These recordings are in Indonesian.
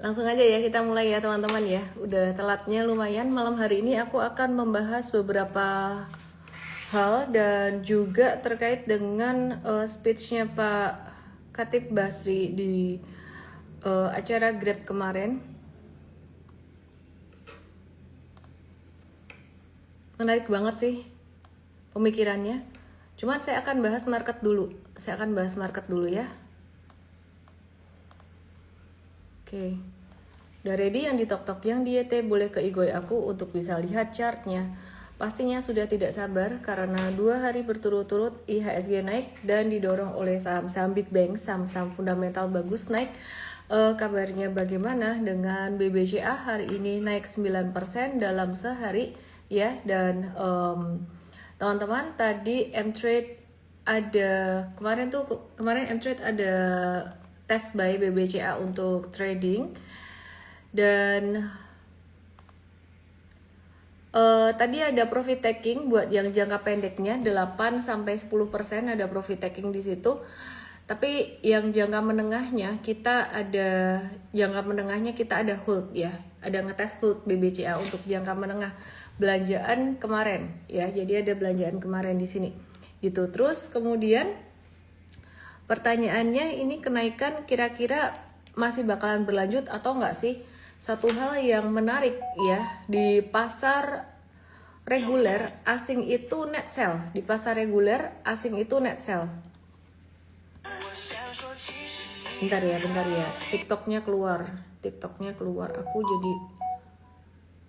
Langsung aja ya kita mulai ya teman-teman ya. Udah telatnya lumayan. Malam hari ini aku akan membahas beberapa hal dan juga terkait dengan speech-nya Pak Khatib Basri di acara Grab kemarin. Menarik banget sih pemikirannya. Cuman saya akan bahas market dulu. Ya. Oke. Udah ready yang di tok-tok yang di YT boleh ke igoi aku untuk bisa lihat chartnya. Pastinya sudah tidak sabar karena 2 hari berturut-turut IHSG naik dan didorong oleh saham-saham Big Bang, saham-saham fundamental bagus naik. Kabarnya bagaimana dengan BBCA hari ini naik 9% dalam sehari ya, dan teman-teman tadi M-Trade ada kemarin M-Trade ada tes buy BBCA untuk trading dan tadi ada profit taking buat yang jangka pendeknya 8-10% ada profit taking di situ. Tapi yang jangka menengahnya kita ada hold ya. Ada ngetes hold BBCA untuk jangka menengah belanjaan kemarin ya. Jadi ada belanjaan kemarin di sini. Gitu. Terus kemudian pertanyaannya ini kenaikan kira-kira masih bakalan berlanjut atau enggak sih? Satu hal yang menarik ya, di pasar reguler asing itu net sell. Di pasar reguler asing itu net sell. Bentar ya. TikToknya keluar. Aku jadi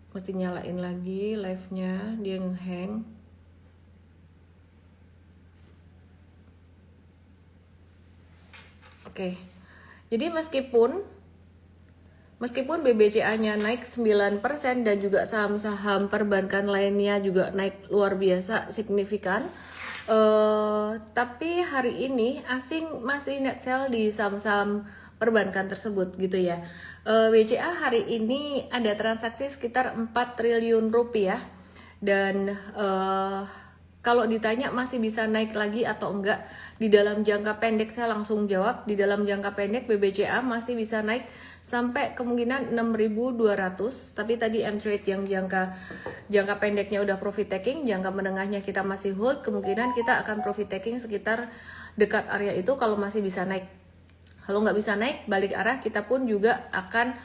mesti nyalain lagi live-nya, dia ngehang. Oke. Jadi meskipun BBCA-nya naik 9% dan juga saham-saham perbankan lainnya juga naik luar biasa signifikan, tapi hari ini asing masih net sell di saham-saham perbankan tersebut gitu ya. BCA hari ini ada transaksi sekitar 4 triliun rupiah dan kalau ditanya masih bisa naik lagi atau enggak, di dalam jangka pendek saya langsung jawab, di dalam jangka pendek BBCA masih bisa naik sampai kemungkinan 6.200. Tapi tadi M-Trade yang jangka pendeknya udah profit taking, jangka menengahnya kita masih hold, kemungkinan kita akan profit taking sekitar dekat area itu kalau masih bisa naik. Kalau nggak bisa naik, balik arah kita pun juga akan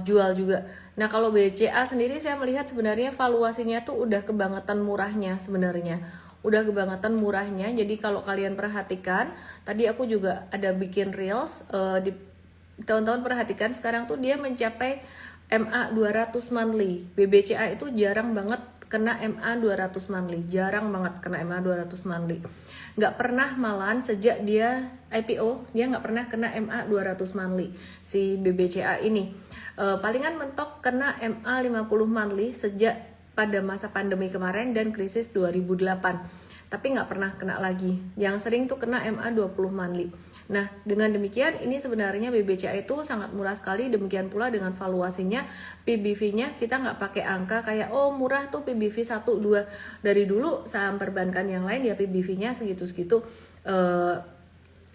jual juga. Nah kalau BCA sendiri saya melihat sebenarnya valuasinya tuh udah kebangetan murahnya sebenarnya. Jadi kalau kalian perhatikan, tadi aku juga ada bikin reels, teman-teman perhatikan sekarang tuh dia mencapai MA 200 monthly. BBCA itu jarang banget kena MA 200 monthly, nggak pernah, malahan sejak dia IPO dia nggak pernah kena MA 200 monthly si BBCA ini. Palingan mentok kena MA 50 monthly sejak pada masa pandemi kemarin dan krisis 2008, tapi nggak pernah kena lagi. Yang sering tuh kena MA 20 monthly. Nah, dengan demikian ini sebenarnya BBCA itu sangat murah sekali. Demikian pula dengan valuasinya, PBV-nya kita nggak pakai angka kayak oh murah tuh PBV 1-2. Dari dulu saham perbankan yang lain ya PBV-nya segitu-segitu.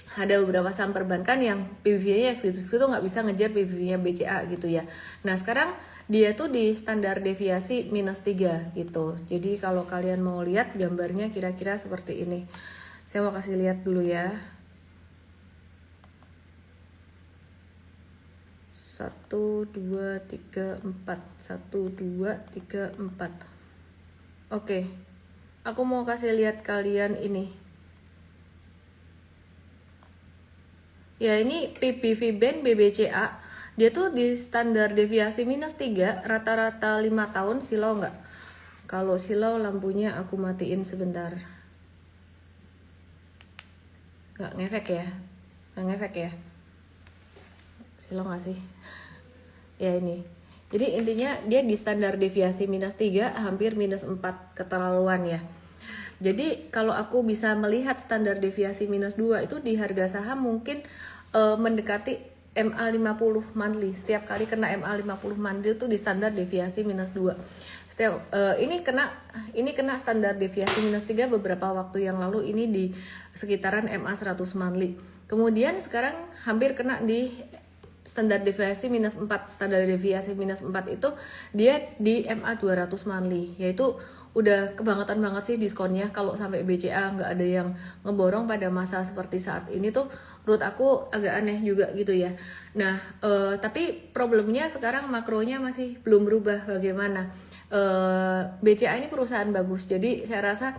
Ada beberapa saham perbankan yang PBV-nya segitu-segitu nggak bisa ngejar PBV-nya BCA gitu ya. Nah, sekarang dia tuh di standar deviasi -3 gitu. Jadi kalau kalian mau lihat gambarnya kira-kira seperti ini. Saya mau kasih lihat dulu ya. 1, 2, 3, 4. Oke, aku mau kasih lihat kalian ini. Ya ini PBV band BBCA. Dia tuh di standar deviasi -3, rata-rata 5 tahun. Silau nggak? Kalau silau lampunya aku matiin sebentar. Nggak ngefek ya? Silau nggak sih? Ya ini. Jadi intinya dia di standar deviasi -3, hampir -4 keterlaluan ya. Jadi kalau aku bisa melihat standar deviasi -2 itu di harga saham mungkin mendekati MA 50 monthly. Setiap kali kena MA 50 monthly itu di standar deviasi -2. ini kena standar deviasi -3 beberapa waktu yang lalu, ini di sekitaran MA 100 monthly. Kemudian sekarang hampir kena di standar deviasi -4. Standar deviasi -4 itu dia di MA 200 monthly, yaitu udah kebangetan banget sih diskonnya. Kalau sampai BCA nggak ada yang ngeborong pada masa seperti saat ini tuh menurut aku agak aneh juga gitu ya. Nah, tapi problemnya sekarang makronya masih belum berubah. Bagaimana? BCA ini perusahaan bagus, jadi saya rasa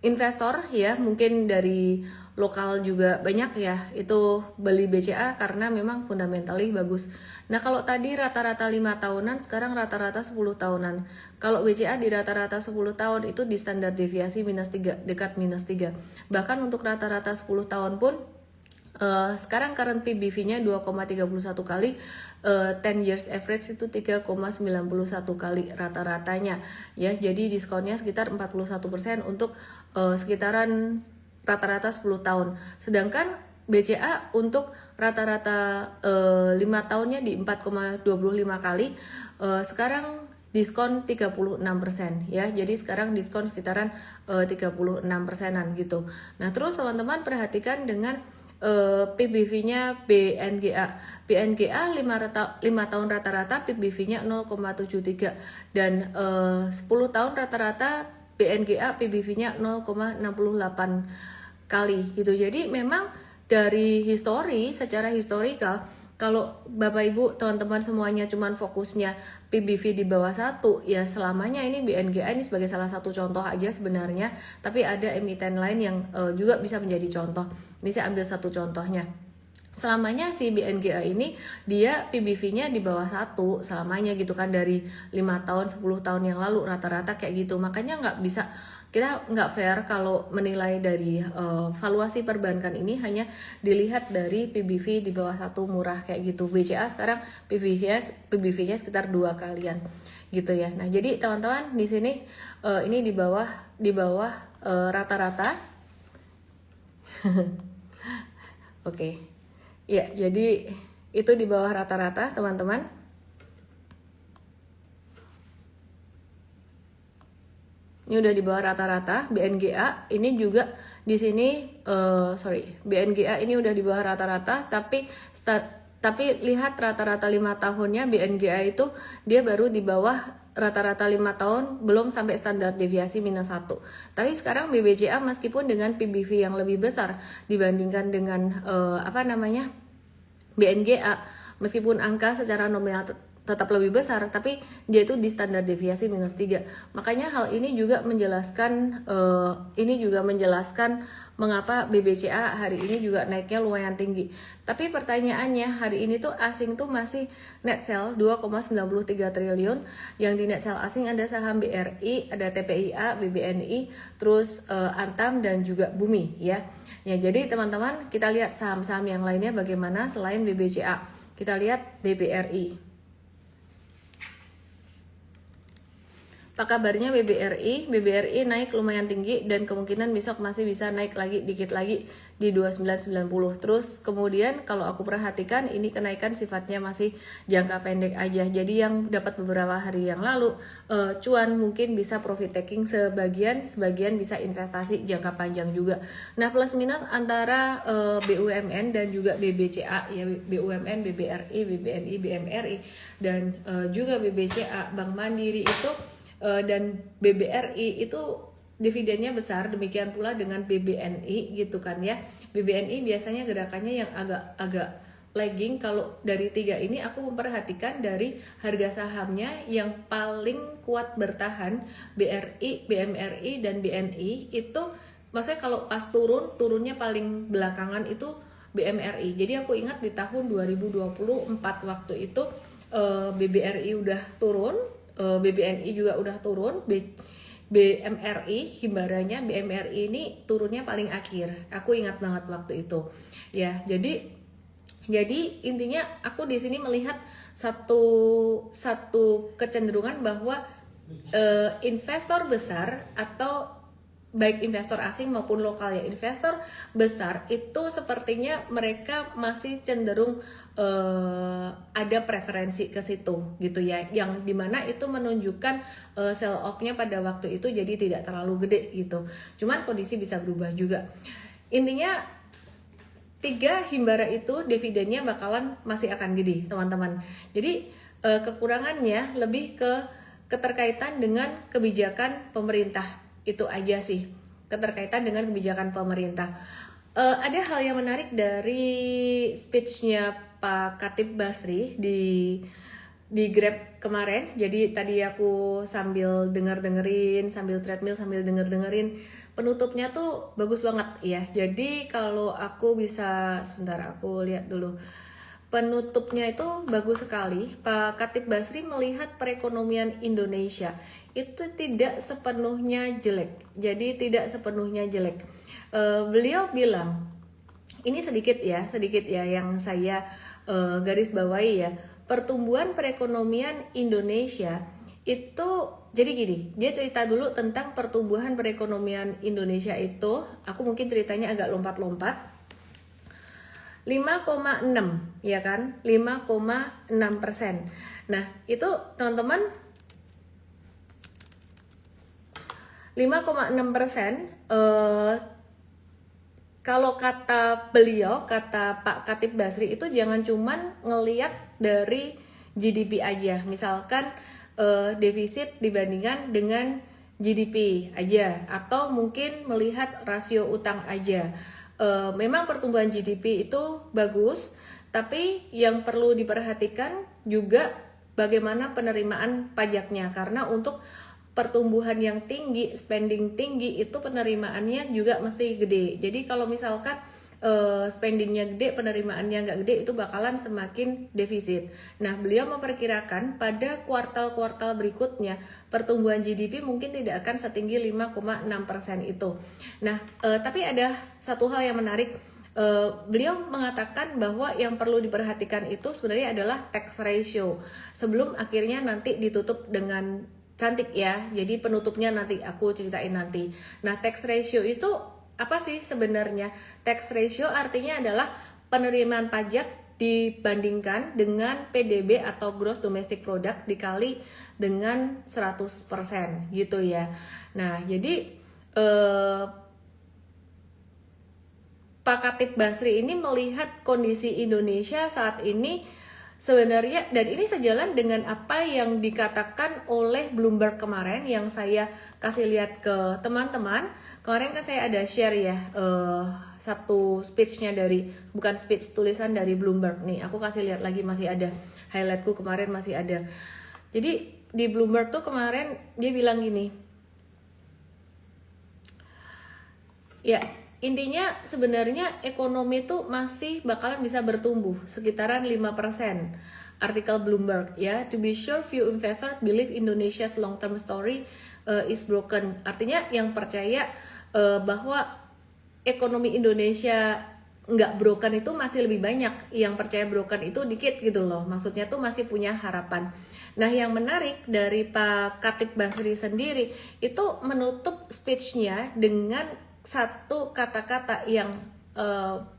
investor ya, mungkin dari lokal juga banyak ya itu beli BCA karena memang fundamentally bagus. Nah, kalau tadi rata-rata 5 tahunan, sekarang rata-rata 10 tahunan. Kalau BCA di rata-rata 10 tahun itu di standar deviasi -3, dekat -3. Bahkan untuk rata-rata 10 tahun pun sekarang current PBV-nya 2,31 kali, 10 years average itu 3,91 kali rata-ratanya ya. Jadi diskonnya sekitar 41% untuk sekitaran rata-rata 10 tahun. Sedangkan BCA untuk rata-rata 5 tahunnya di 4,25 kali, sekarang diskon 36% ya. Jadi sekarang diskon sekitaran 36%-an gitu. Nah, terus teman-teman perhatikan dengan PBV-nya BNGA. BNGA 5 tahun rata-rata PBV-nya 0,73 dan 10 tahun rata-rata BNGA PBV-nya 0,68 kali gitu. Jadi memang dari histori, secara historikal, kalau Bapak Ibu teman-teman semuanya cuman fokusnya PBV di bawah 1 ya, selamanya ini BNGA ini sebagai salah satu contoh aja sebenarnya, tapi ada emiten lain yang juga bisa menjadi contoh. Ini saya ambil satu contohnya. Selamanya si BNGA ini dia PBV-nya di bawah 1 selamanya gitu kan, dari 5 tahun 10 tahun yang lalu rata-rata kayak gitu. Makanya kita nggak fair kalau menilai dari valuasi perbankan ini hanya dilihat dari PBV di bawah 1 murah kayak gitu. BCA sekarang PBV-nya sekitar 2 kalian gitu ya. Nah, jadi teman-teman di sini ini di bawah rata-rata. Oke. Ya, jadi itu di bawah rata-rata, teman-teman. Ini udah di bawah rata-rata. BNGA ini juga di sini BNGA ini udah di bawah rata-rata, tapi lihat rata-rata 5 tahunnya BNGA itu dia baru di bawah rata-rata 5 tahun, belum sampai standar deviasi -1. Tapi sekarang BBCA meskipun dengan PBV yang lebih besar dibandingkan dengan BNGA, meskipun angka secara nominal tetap lebih besar, tapi dia itu di standar deviasi -3. Makanya hal ini juga menjelaskan mengapa BBCA hari ini juga naiknya lumayan tinggi. Tapi pertanyaannya hari ini tuh asing tuh masih net sell 2,93 triliun. Yang di net sell asing ada saham BRI, ada TPIA, BBNI, terus Antam dan juga Bumi ya. Ya, jadi teman-teman kita lihat saham-saham yang lainnya bagaimana selain BBCA. Kita lihat BBRI. Apa kabarnya BBRI? BBRI naik lumayan tinggi dan kemungkinan besok masih bisa naik lagi dikit lagi di 2990. Terus kemudian kalau aku perhatikan ini kenaikan sifatnya masih jangka pendek aja. Jadi yang dapat beberapa hari yang lalu cuan mungkin bisa profit taking sebagian bisa investasi jangka panjang juga. Nah, plus minus antara BUMN dan juga BBCA ya, BUMN, BBRI, BBNI, BMRI dan juga BBCA, Bank Mandiri itu dan BBRI itu dividennya besar, demikian pula dengan BBNI gitu kan ya. BBNI biasanya gerakannya yang agak lagging. Kalau dari 3 ini aku memperhatikan dari harga sahamnya yang paling kuat bertahan BRI, BMRI dan BNI itu, maksudnya kalau pas turunnya paling belakangan itu BMRI. Jadi aku ingat di tahun 2024 waktu itu BBRI udah turun, BBNI juga udah turun, BMRI himbaranya BMRI ini turunnya paling akhir. Aku ingat banget waktu itu. Ya, jadi intinya aku di sini melihat satu kecenderungan bahwa investor besar atau baik investor asing maupun lokal ya. Investor besar itu sepertinya mereka masih cenderung ada preferensi ke situ gitu ya, yang dimana itu menunjukkan sell off-nya pada waktu itu jadi tidak terlalu gede gitu. Cuman kondisi bisa berubah juga. Intinya 3 himbara itu dividennya bakalan masih akan gede teman-teman. Jadi kekurangannya lebih ke keterkaitan dengan kebijakan pemerintah, itu aja sih, keterkaitan dengan kebijakan pemerintah. Ada hal yang menarik dari speech-nya Pak Khatib Basri di Grab kemarin. Jadi tadi aku sambil dengerin, sambil treadmill, sambil dengerin. Penutupnya tuh bagus banget ya. Jadi kalau aku bisa, sebentar aku lihat dulu. Penutupnya itu bagus sekali. Pak Khatib Basri melihat perekonomian Indonesia itu tidak sepenuhnya jelek. Jadi tidak sepenuhnya jelek. Beliau bilang, ini sedikit ya yang saya garis bawahi ya. Pertumbuhan perekonomian Indonesia itu jadi gini, dia cerita dulu tentang pertumbuhan perekonomian Indonesia itu, aku mungkin ceritanya agak lompat-lompat. 5,6 ya kan, 5,6%. Nah itu teman-teman 5,6%. Kalau kata beliau, kata Pak Khatib Basri itu jangan cuman ngelihat dari GDP aja, misalkan defisit dibandingkan dengan GDP aja, atau mungkin melihat rasio utang aja. Memang pertumbuhan GDP itu bagus, tapi yang perlu diperhatikan juga bagaimana penerimaan pajaknya, karena untuk pertumbuhan yang tinggi, spending tinggi itu penerimaannya juga mesti gede. Jadi kalau misalkan spendingnya gede, penerimaannya nggak gede, itu bakalan semakin defisit. Nah, beliau memperkirakan pada kuartal-kuartal berikutnya pertumbuhan GDP mungkin tidak akan setinggi 5,6% itu. Nah, tapi ada satu hal yang menarik. Beliau mengatakan bahwa yang perlu diperhatikan itu sebenarnya adalah tax ratio sebelum akhirnya nanti ditutup dengan cantik ya. Jadi penutupnya nanti aku ceritain nanti. Nah, tax ratio itu apa sih sebenarnya? Tax ratio artinya adalah penerimaan pajak dibandingkan dengan PDB atau Gross Domestic Product dikali dengan 100% gitu ya. Nah, jadi Pak Khatib Basri ini melihat kondisi Indonesia saat ini sebenarnya, dan ini sejalan dengan apa yang dikatakan oleh Bloomberg kemarin yang saya kasih lihat ke teman-teman. Kemarin kan saya ada share ya satu speech-nya dari, bukan speech, tulisan dari Bloomberg nih. Aku kasih lihat lagi, masih ada highlightku kemarin, masih ada. Jadi di Bloomberg tuh kemarin dia bilang gini. Ya, intinya sebenarnya ekonomi itu masih bakalan bisa bertumbuh sekitaran 5%. Artikel Bloomberg ya, to be sure few investors believe Indonesia's long-term story is broken. Artinya yang percaya bahwa ekonomi Indonesia nggak broken itu masih lebih banyak. Yang percaya broken itu dikit gitu loh. Maksudnya tuh masih punya harapan. Nah, yang menarik dari Pak Khatib Basri sendiri itu menutup speech-nya dengan satu kata-kata yang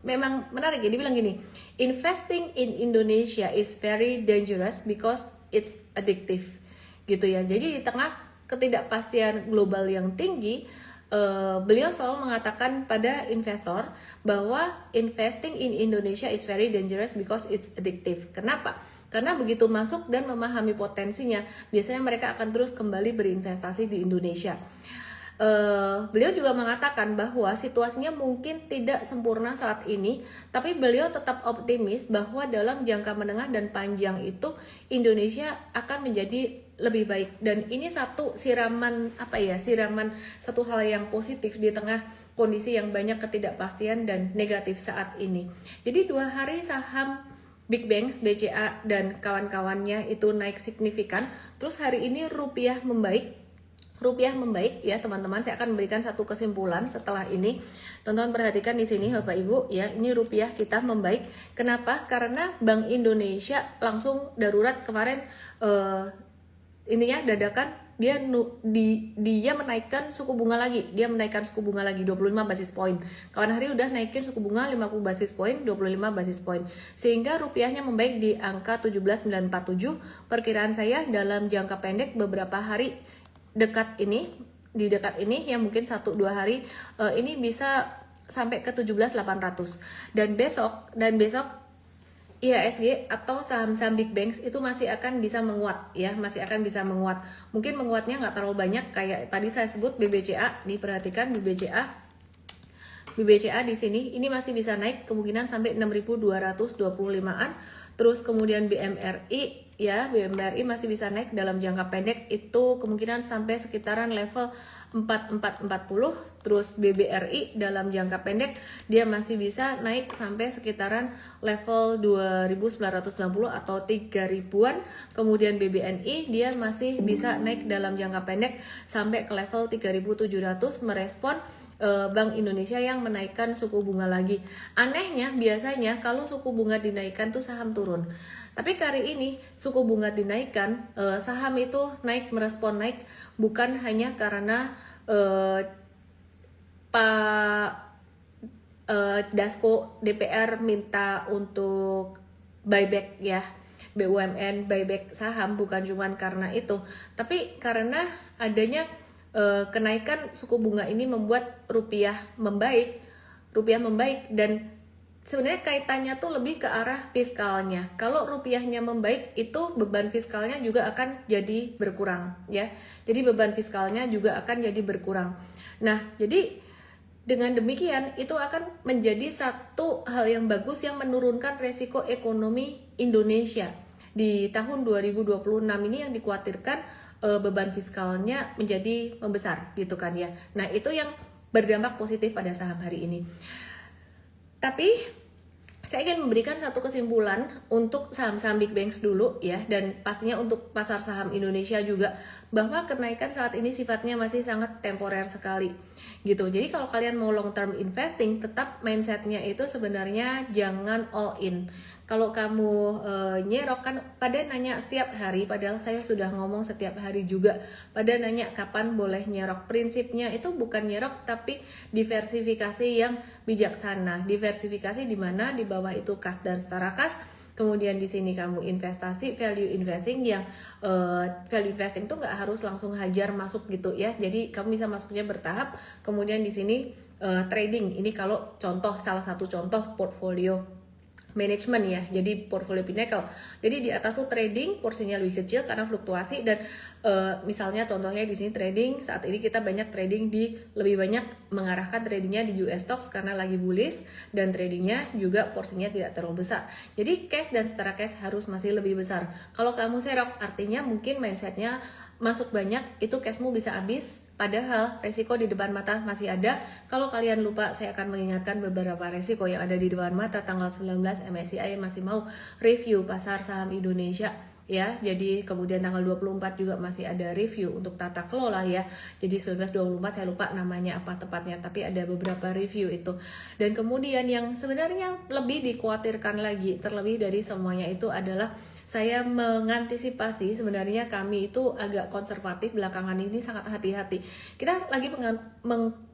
memang menarik ya. Dia bilang gini, investing in Indonesia is very dangerous because it's addictive gitu ya. Jadi di tengah ketidakpastian global yang tinggi, beliau selalu mengatakan pada investor bahwa investing in Indonesia is very dangerous because it's addictive. Kenapa? Karena begitu masuk dan memahami potensinya, biasanya mereka akan terus kembali berinvestasi di Indonesia. Beliau juga mengatakan bahwa situasinya mungkin tidak sempurna saat ini, tapi beliau tetap optimis bahwa dalam jangka menengah dan panjang itu Indonesia akan menjadi lebih baik. Dan ini satu siraman satu hal yang positif di tengah kondisi yang banyak ketidakpastian dan negatif saat ini. Jadi 2 hari saham Big Banks, BCA dan kawan-kawannya itu naik signifikan. Terus hari ini rupiah membaik ya teman-teman. Saya akan memberikan satu kesimpulan setelah ini. Teman-teman perhatikan di sini Bapak Ibu ya, ini rupiah kita membaik. Kenapa? Karena Bank Indonesia langsung darurat kemarin dadakan dia menaikkan suku bunga lagi. Dia menaikkan suku bunga lagi 25 basis point. Kawan hari udah naikin suku bunga 50 basis point, 25 basis point. Sehingga rupiahnya membaik di angka 17.947. Perkiraan saya dalam jangka pendek beberapa hari dekat ini, di dekat ini yang mungkin 1-2 hari ini bisa sampai ke 17.800. Dan besok IHSG atau saham-saham big banks itu masih akan bisa menguat ya, masih akan bisa menguat. Mungkin menguatnya nggak terlalu banyak kayak tadi saya sebut BBCA, diperhatikan BBCA di sini ini masih bisa naik kemungkinan sampai 6.225-an. Terus kemudian BMRI ya, BMRI masih bisa naik dalam jangka pendek itu kemungkinan sampai sekitaran level 4440. Terus BBRI dalam jangka pendek dia masih bisa naik sampai sekitaran level 2990 atau 3000-an. Kemudian BBNI dia masih bisa naik dalam jangka pendek sampai ke level 3700 merespon Bank Indonesia yang menaikkan suku bunga lagi. Anehnya biasanya kalau suku bunga dinaikkan tuh saham turun. Tapi kali ini suku bunga dinaikkan, saham itu naik, merespon naik bukan hanya karena Pak Dasko DPR minta untuk buyback ya, BUMN buyback saham, bukan cuma karena itu, tapi karena adanya kenaikan suku bunga ini membuat rupiah membaik dan sebenarnya kaitannya tuh lebih ke arah fiskalnya. Kalau rupiahnya membaik itu beban fiskalnya juga akan jadi berkurang ya. Jadi beban fiskalnya juga akan jadi berkurang. Nah, jadi dengan demikian itu akan menjadi satu hal yang bagus yang menurunkan resiko ekonomi Indonesia. Di tahun 2026 ini yang dikhawatirkan beban fiskalnya menjadi membesar gitu kan ya. Nah, itu yang berdampak positif pada saham hari ini. Tapi saya ingin memberikan satu kesimpulan untuk saham-saham big banks dulu ya, dan pastinya untuk pasar saham Indonesia juga, bahwa kenaikan saat ini sifatnya masih sangat temporer sekali gitu. Jadi kalau kalian mau long term investing, tetap mindsetnya itu sebenarnya jangan all in. Kalau kamu nyerok kan pada nanya setiap hari, padahal saya sudah ngomong setiap hari juga, pada nanya kapan boleh nyerok. Prinsipnya itu bukan nyerok tapi diversifikasi yang bijaksana. Diversifikasi di mana di bawah itu kas dan setara kas. Kemudian di sini kamu investasi, value investing yang value investing tuh nggak harus langsung hajar masuk gitu ya. Jadi kamu bisa masuknya bertahap. Kemudian di sini trading. Ini kalau contoh, salah satu contoh portfolio management ya, jadi portfolio Pinnacle. Jadi di atas tuh trading porsinya lebih kecil karena fluktuasi, dan misalnya contohnya di sini trading, saat ini kita banyak trading di, lebih banyak mengarahkan tradingnya di US stocks karena lagi bullish, dan tradingnya juga porsinya tidak terlalu besar. Jadi cash dan setara cash harus masih lebih besar. Kalau kamu serok artinya mungkin mindsetnya masuk banyak, itu cashmu bisa habis, padahal resiko di depan mata masih ada. Kalau kalian lupa, saya akan mengingatkan beberapa resiko yang ada di depan mata. Tanggal 19 MSCI masih mau review pasar saham Indonesia ya. Jadi kemudian tanggal 24 juga masih ada review untuk tata kelola ya. Jadi 19-24 saya lupa namanya apa tepatnya, tapi ada beberapa review itu. Dan kemudian yang sebenarnya lebih dikhawatirkan lagi, terlebih dari semuanya itu adalah saya mengantisipasi, sebenarnya kami itu agak konservatif belakangan ini, sangat hati-hati. Kita lagi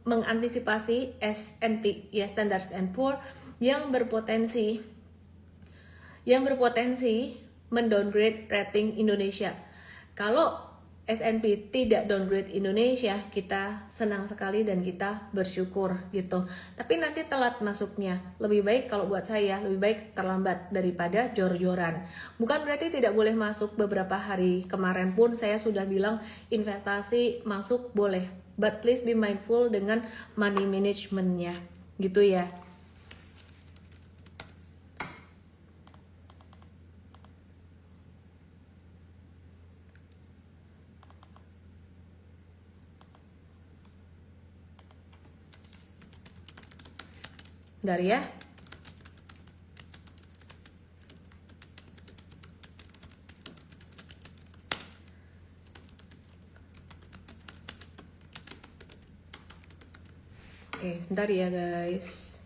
mengantisipasi S&P ya, Standard & Poor's yang berpotensi mendowngrade rating Indonesia. Kalau S&P tidak downgrade Indonesia, kita senang sekali dan kita bersyukur gitu. Tapi nanti telat masuknya. Lebih baik, kalau buat saya, lebih baik terlambat daripada jor-joran. Bukan berarti tidak boleh masuk. Beberapa hari kemarin pun saya sudah bilang investasi masuk boleh, but please be mindful dengan money management-nya gitu ya. Bentar ya. Oke, sebentar ya guys.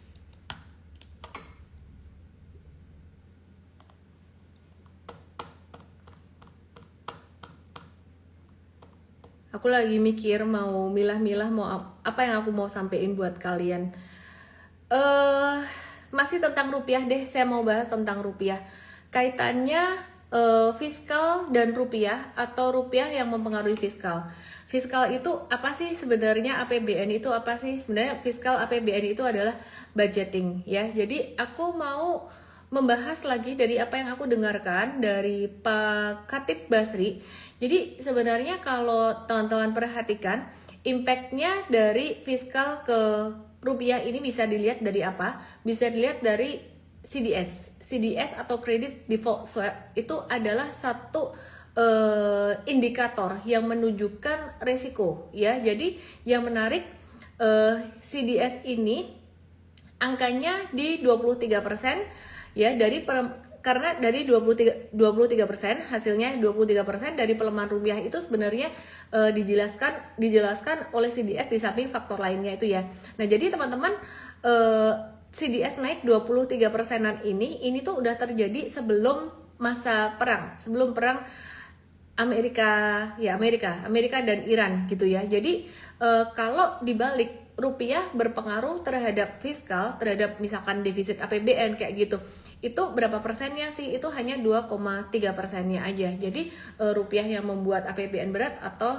Aku lagi mikir mau milah-milah mau apa yang aku mau sampein buat kalian. Masih tentang rupiah deh, saya mau bahas tentang rupiah. Kaitannya fiskal dan rupiah atau rupiah yang mempengaruhi fiskal. Fiskal itu apa sih sebenarnya? APBN itu apa sih? Sebenarnya fiskal APBN itu adalah budgeting ya. Jadi aku mau membahas lagi dari apa yang aku dengarkan dari Pak Khatib Basri. Jadi sebenarnya kalau teman-teman perhatikan impact-nya dari fiskal ke rupiah ini bisa dilihat dari apa? Bisa dilihat dari CDS. CDS atau Credit Default Swap itu adalah satu indikator yang menunjukkan resiko ya. Jadi yang menarik CDS ini angkanya di 23% ya, karena dari 23% hasilnya 23% dari pelemahan rupiah itu sebenarnya dijelaskan oleh CDS di samping faktor lainnya itu ya. Nah, jadi teman-teman CDS naik 23%-an ini tuh udah terjadi sebelum masa perang, sebelum perang Amerika dan Iran gitu ya. Jadi kalau dibalik rupiah berpengaruh terhadap fiskal, terhadap misalkan defisit APBN kayak gitu, itu berapa persennya sih? Itu hanya 2,3%-nya aja. Jadi rupiah yang membuat APBN berat atau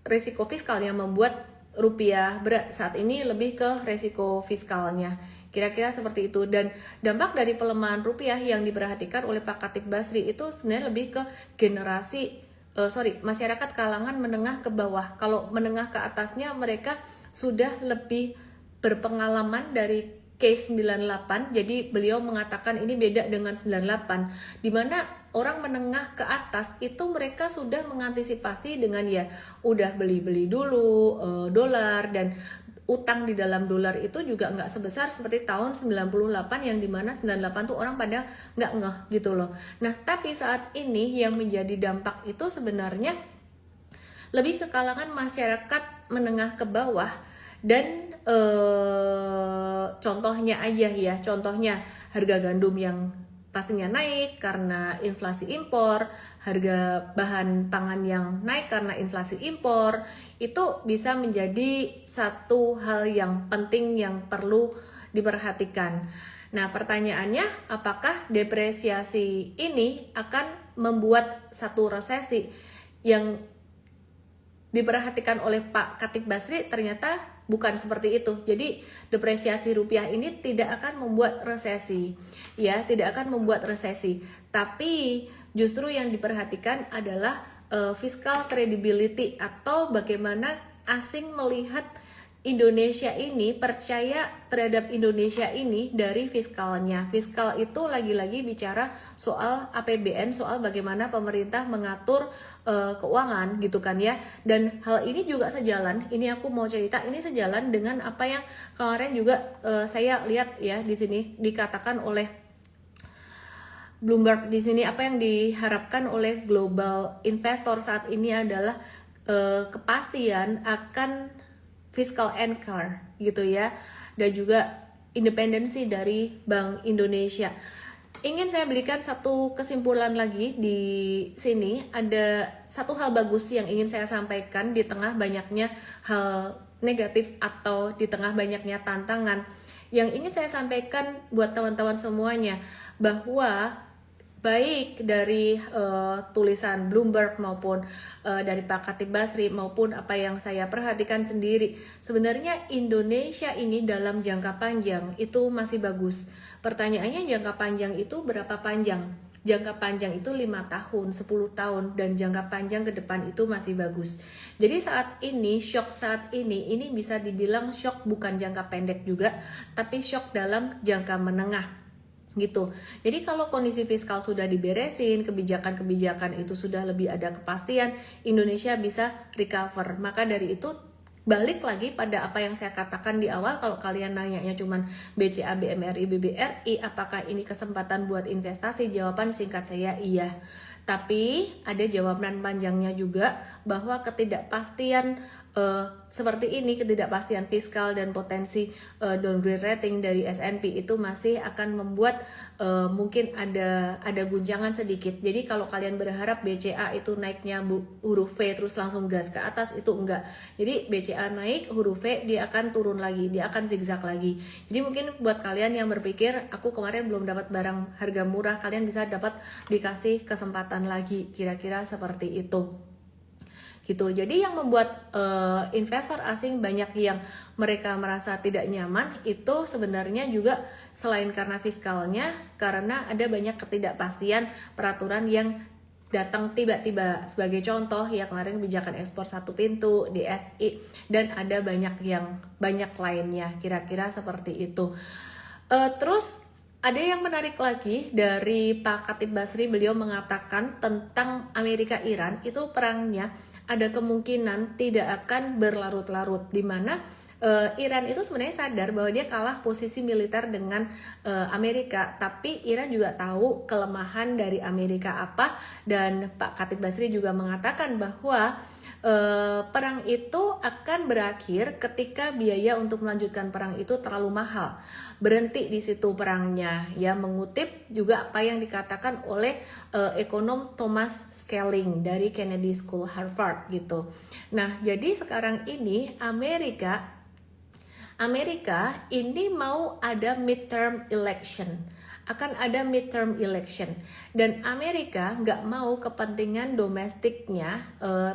resiko fiskal yang membuat rupiah berat saat ini lebih ke resiko fiskalnya. Kira-kira seperti itu. Dan dampak dari pelemahan rupiah yang diperhatikan oleh Pak Khatib Basri itu sebenarnya lebih ke masyarakat kalangan menengah ke bawah. Kalau menengah ke atasnya mereka sudah lebih berpengalaman dari case 98. Jadi beliau mengatakan ini beda dengan 98, di mana orang menengah ke atas itu mereka sudah mengantisipasi dengan ya udah beli dulu dolar, dan utang di dalam dolar itu juga nggak sebesar seperti tahun 98 yang dimana 98 tuh orang pada nggak ngeh gitu loh. Nah, tapi saat ini yang menjadi dampak itu sebenarnya lebih ke kalangan masyarakat menengah ke bawah. Dan contohnya harga gandum yang pastinya naik karena inflasi impor, harga bahan pangan yang naik karena inflasi impor, itu bisa menjadi satu hal yang penting yang perlu diperhatikan. Nah, pertanyaannya, apakah depresiasi ini akan membuat satu resesi? Yang diperhatikan oleh Pak Khatib Basri ternyata bukan seperti itu. Jadi depresiasi rupiah ini tidak akan membuat resesi, ya, tidak akan membuat resesi. Tapi justru yang diperhatikan adalah fiscal credibility atau bagaimana asing melihat Indonesia ini, percaya terhadap Indonesia ini dari fiskalnya. Fiskal itu lagi-lagi bicara soal APBN, soal bagaimana pemerintah mengatur keuangan gitu kan ya. Dan hal ini juga sejalan, ini aku mau cerita, ini sejalan dengan apa yang kemarin juga saya lihat ya di sini dikatakan oleh Bloomberg. Di sini apa yang diharapkan oleh global investor saat ini adalah kepastian akan fiscal anchor gitu ya, dan juga independensi dari Bank Indonesia. Ingin saya berikan satu kesimpulan lagi di sini. Ada satu hal bagus yang ingin saya sampaikan di tengah banyaknya hal negatif atau di tengah banyaknya tantangan. Yang ingin saya sampaikan buat teman-teman semuanya, bahwa baik dari tulisan Bloomberg maupun dari Pak Khatib Basri maupun apa yang saya perhatikan sendiri, sebenarnya Indonesia ini dalam jangka panjang itu masih bagus. Pertanyaannya, jangka panjang itu berapa panjang? Jangka panjang itu 5 tahun, 10 tahun, dan jangka panjang ke depan itu masih bagus. Jadi saat ini, shock saat ini bisa dibilang shock bukan jangka pendek juga, tapi shock dalam jangka menengah gitu. Jadi kalau kondisi fiskal sudah diberesin, kebijakan-kebijakan itu sudah lebih ada kepastian, Indonesia bisa recover. Maka dari itu balik lagi pada apa yang saya katakan di awal, kalau kalian nanyanya cuman BCA, BMRI, BBRI, apakah ini kesempatan buat investasi? Jawaban singkat saya iya. Tapi ada jawaban panjangnya juga, bahwa ketidakpastian seperti ini, ketidakpastian fiskal dan potensi downgrade rating dari S&P itu masih akan membuat mungkin ada guncangan sedikit. Jadi kalau kalian berharap BCA itu naiknya huruf V terus langsung gas ke atas, itu enggak. Jadi BCA naik, huruf V dia akan turun lagi, dia akan zigzag lagi. Jadi mungkin buat kalian yang berpikir aku kemarin belum dapat barang harga murah, kalian bisa dapat dikasih kesempatan lagi, kira-kira seperti itu gitu. Jadi yang membuat investor asing banyak yang mereka merasa tidak nyaman itu sebenarnya juga selain karena fiskalnya, karena ada banyak ketidakpastian peraturan yang datang tiba-tiba. Sebagai contoh ya kemarin kebijakan ekspor satu pintu, DSI, dan ada banyak lainnya, kira-kira seperti itu. Terus ada yang menarik lagi dari Pak Khatib Basri, beliau mengatakan tentang Amerika-Iran itu perangnya ada kemungkinan tidak akan berlarut-larut, di mana Iran itu sebenarnya sadar bahwa dia kalah posisi militer dengan Amerika, tapi Iran juga tahu kelemahan dari Amerika apa, dan Pak Khatib Basri juga mengatakan bahwa perang itu akan berakhir ketika biaya untuk melanjutkan perang itu terlalu mahal, berhenti di situ perangnya, ya, mengutip juga apa yang dikatakan oleh ekonom Thomas Schelling dari Kennedy School Harvard gitu. Nah, jadi sekarang ini Amerika ini mau ada midterm election, akan ada midterm election, dan Amerika nggak mau kepentingan domestiknya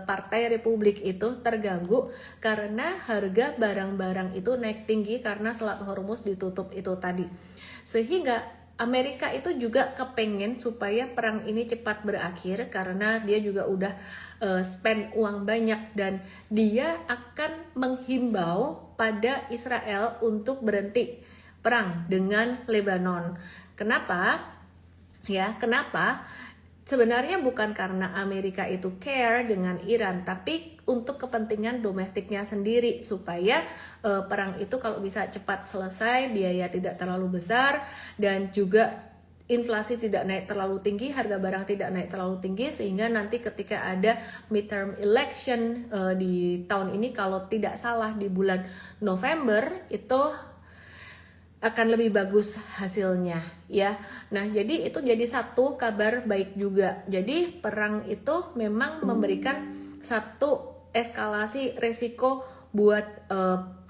Partai Republik itu terganggu karena harga barang-barang itu naik tinggi karena Selat Hormuz ditutup itu tadi, sehingga Amerika itu juga kepengen supaya perang ini cepat berakhir karena dia juga udah spend uang banyak, dan dia akan menghimbau pada Israel untuk berhenti perang dengan Lebanon. Kenapa? Kenapa? Sebenarnya bukan karena Amerika itu care dengan Iran, tapi untuk kepentingan domestiknya sendiri, supaya perang itu kalau bisa cepat selesai, biaya tidak terlalu besar, dan juga inflasi tidak naik terlalu tinggi, harga barang tidak naik terlalu tinggi, sehingga nanti ketika ada midterm election di tahun ini, kalau tidak salah di bulan November, itu akan lebih bagus hasilnya, ya. Nah, jadi itu jadi satu kabar baik juga. Jadi perang itu memang memberikan satu eskalasi resiko buat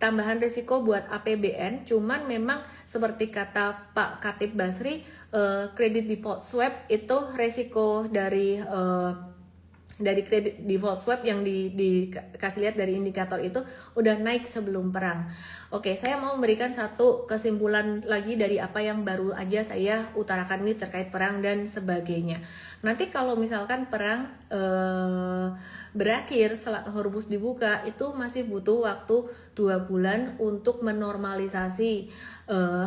tambahan resiko buat APBN. Cuman memang seperti kata Pak Khatib Basri, credit default swap itu resiko dari credit default swap yang dikasih lihat dari indikator itu udah naik sebelum perang. Oke, saya mau memberikan satu kesimpulan lagi dari apa yang baru aja saya utarakan ini terkait perang dan sebagainya. Nanti kalau misalkan perang berakhir, Selat Hormuz dibuka, itu masih butuh waktu 2 bulan untuk menormalisasi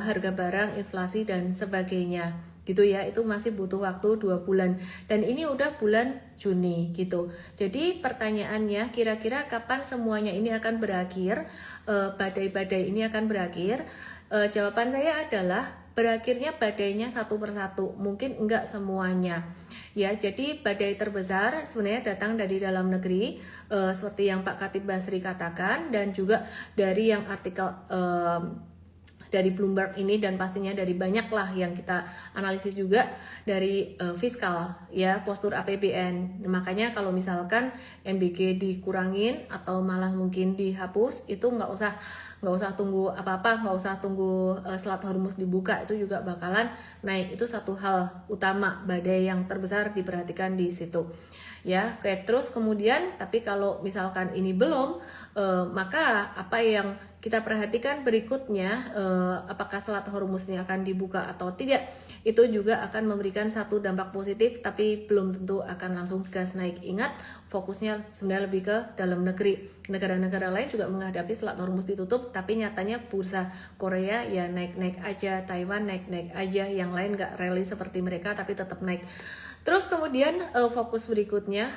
harga barang, inflasi dan sebagainya gitu ya. Itu masih butuh waktu 2 bulan, dan ini udah bulan Juni gitu. Jadi pertanyaannya, kira-kira kapan semuanya ini akan berakhir, badai-badai ini akan berakhir? Jawaban saya adalah berakhirnya badainya satu persatu, mungkin enggak semuanya ya. Jadi badai terbesar sebenarnya datang dari dalam negeri, seperti yang Pak Khatib Basri katakan, dan juga dari yang artikel dari Bloomberg ini, dan pastinya dari banyak lah yang kita analisis juga dari fiskal ya, postur APBN. Makanya kalau misalkan MBG dikurangin atau malah mungkin dihapus, itu nggak usah tunggu apa-apa, nggak usah tunggu Selat Hormuz dibuka, itu juga bakalan naik. Itu satu hal utama, badai yang terbesar diperhatikan di situ ya. Oke, terus kemudian tapi kalau misalkan ini belum, maka apa yang kita perhatikan berikutnya, apakah Selat Hormuz ini akan dibuka atau tidak, itu juga akan memberikan satu dampak positif, tapi belum tentu akan langsung gas naik. Ingat, fokusnya sebenarnya lebih ke dalam negeri. Negara-negara lain juga menghadapi Selat Hormuz ditutup, tapi nyatanya bursa Korea ya naik-naik aja, Taiwan naik-naik aja, yang lain nggak rally seperti mereka tapi tetap naik. Terus kemudian fokus berikutnya,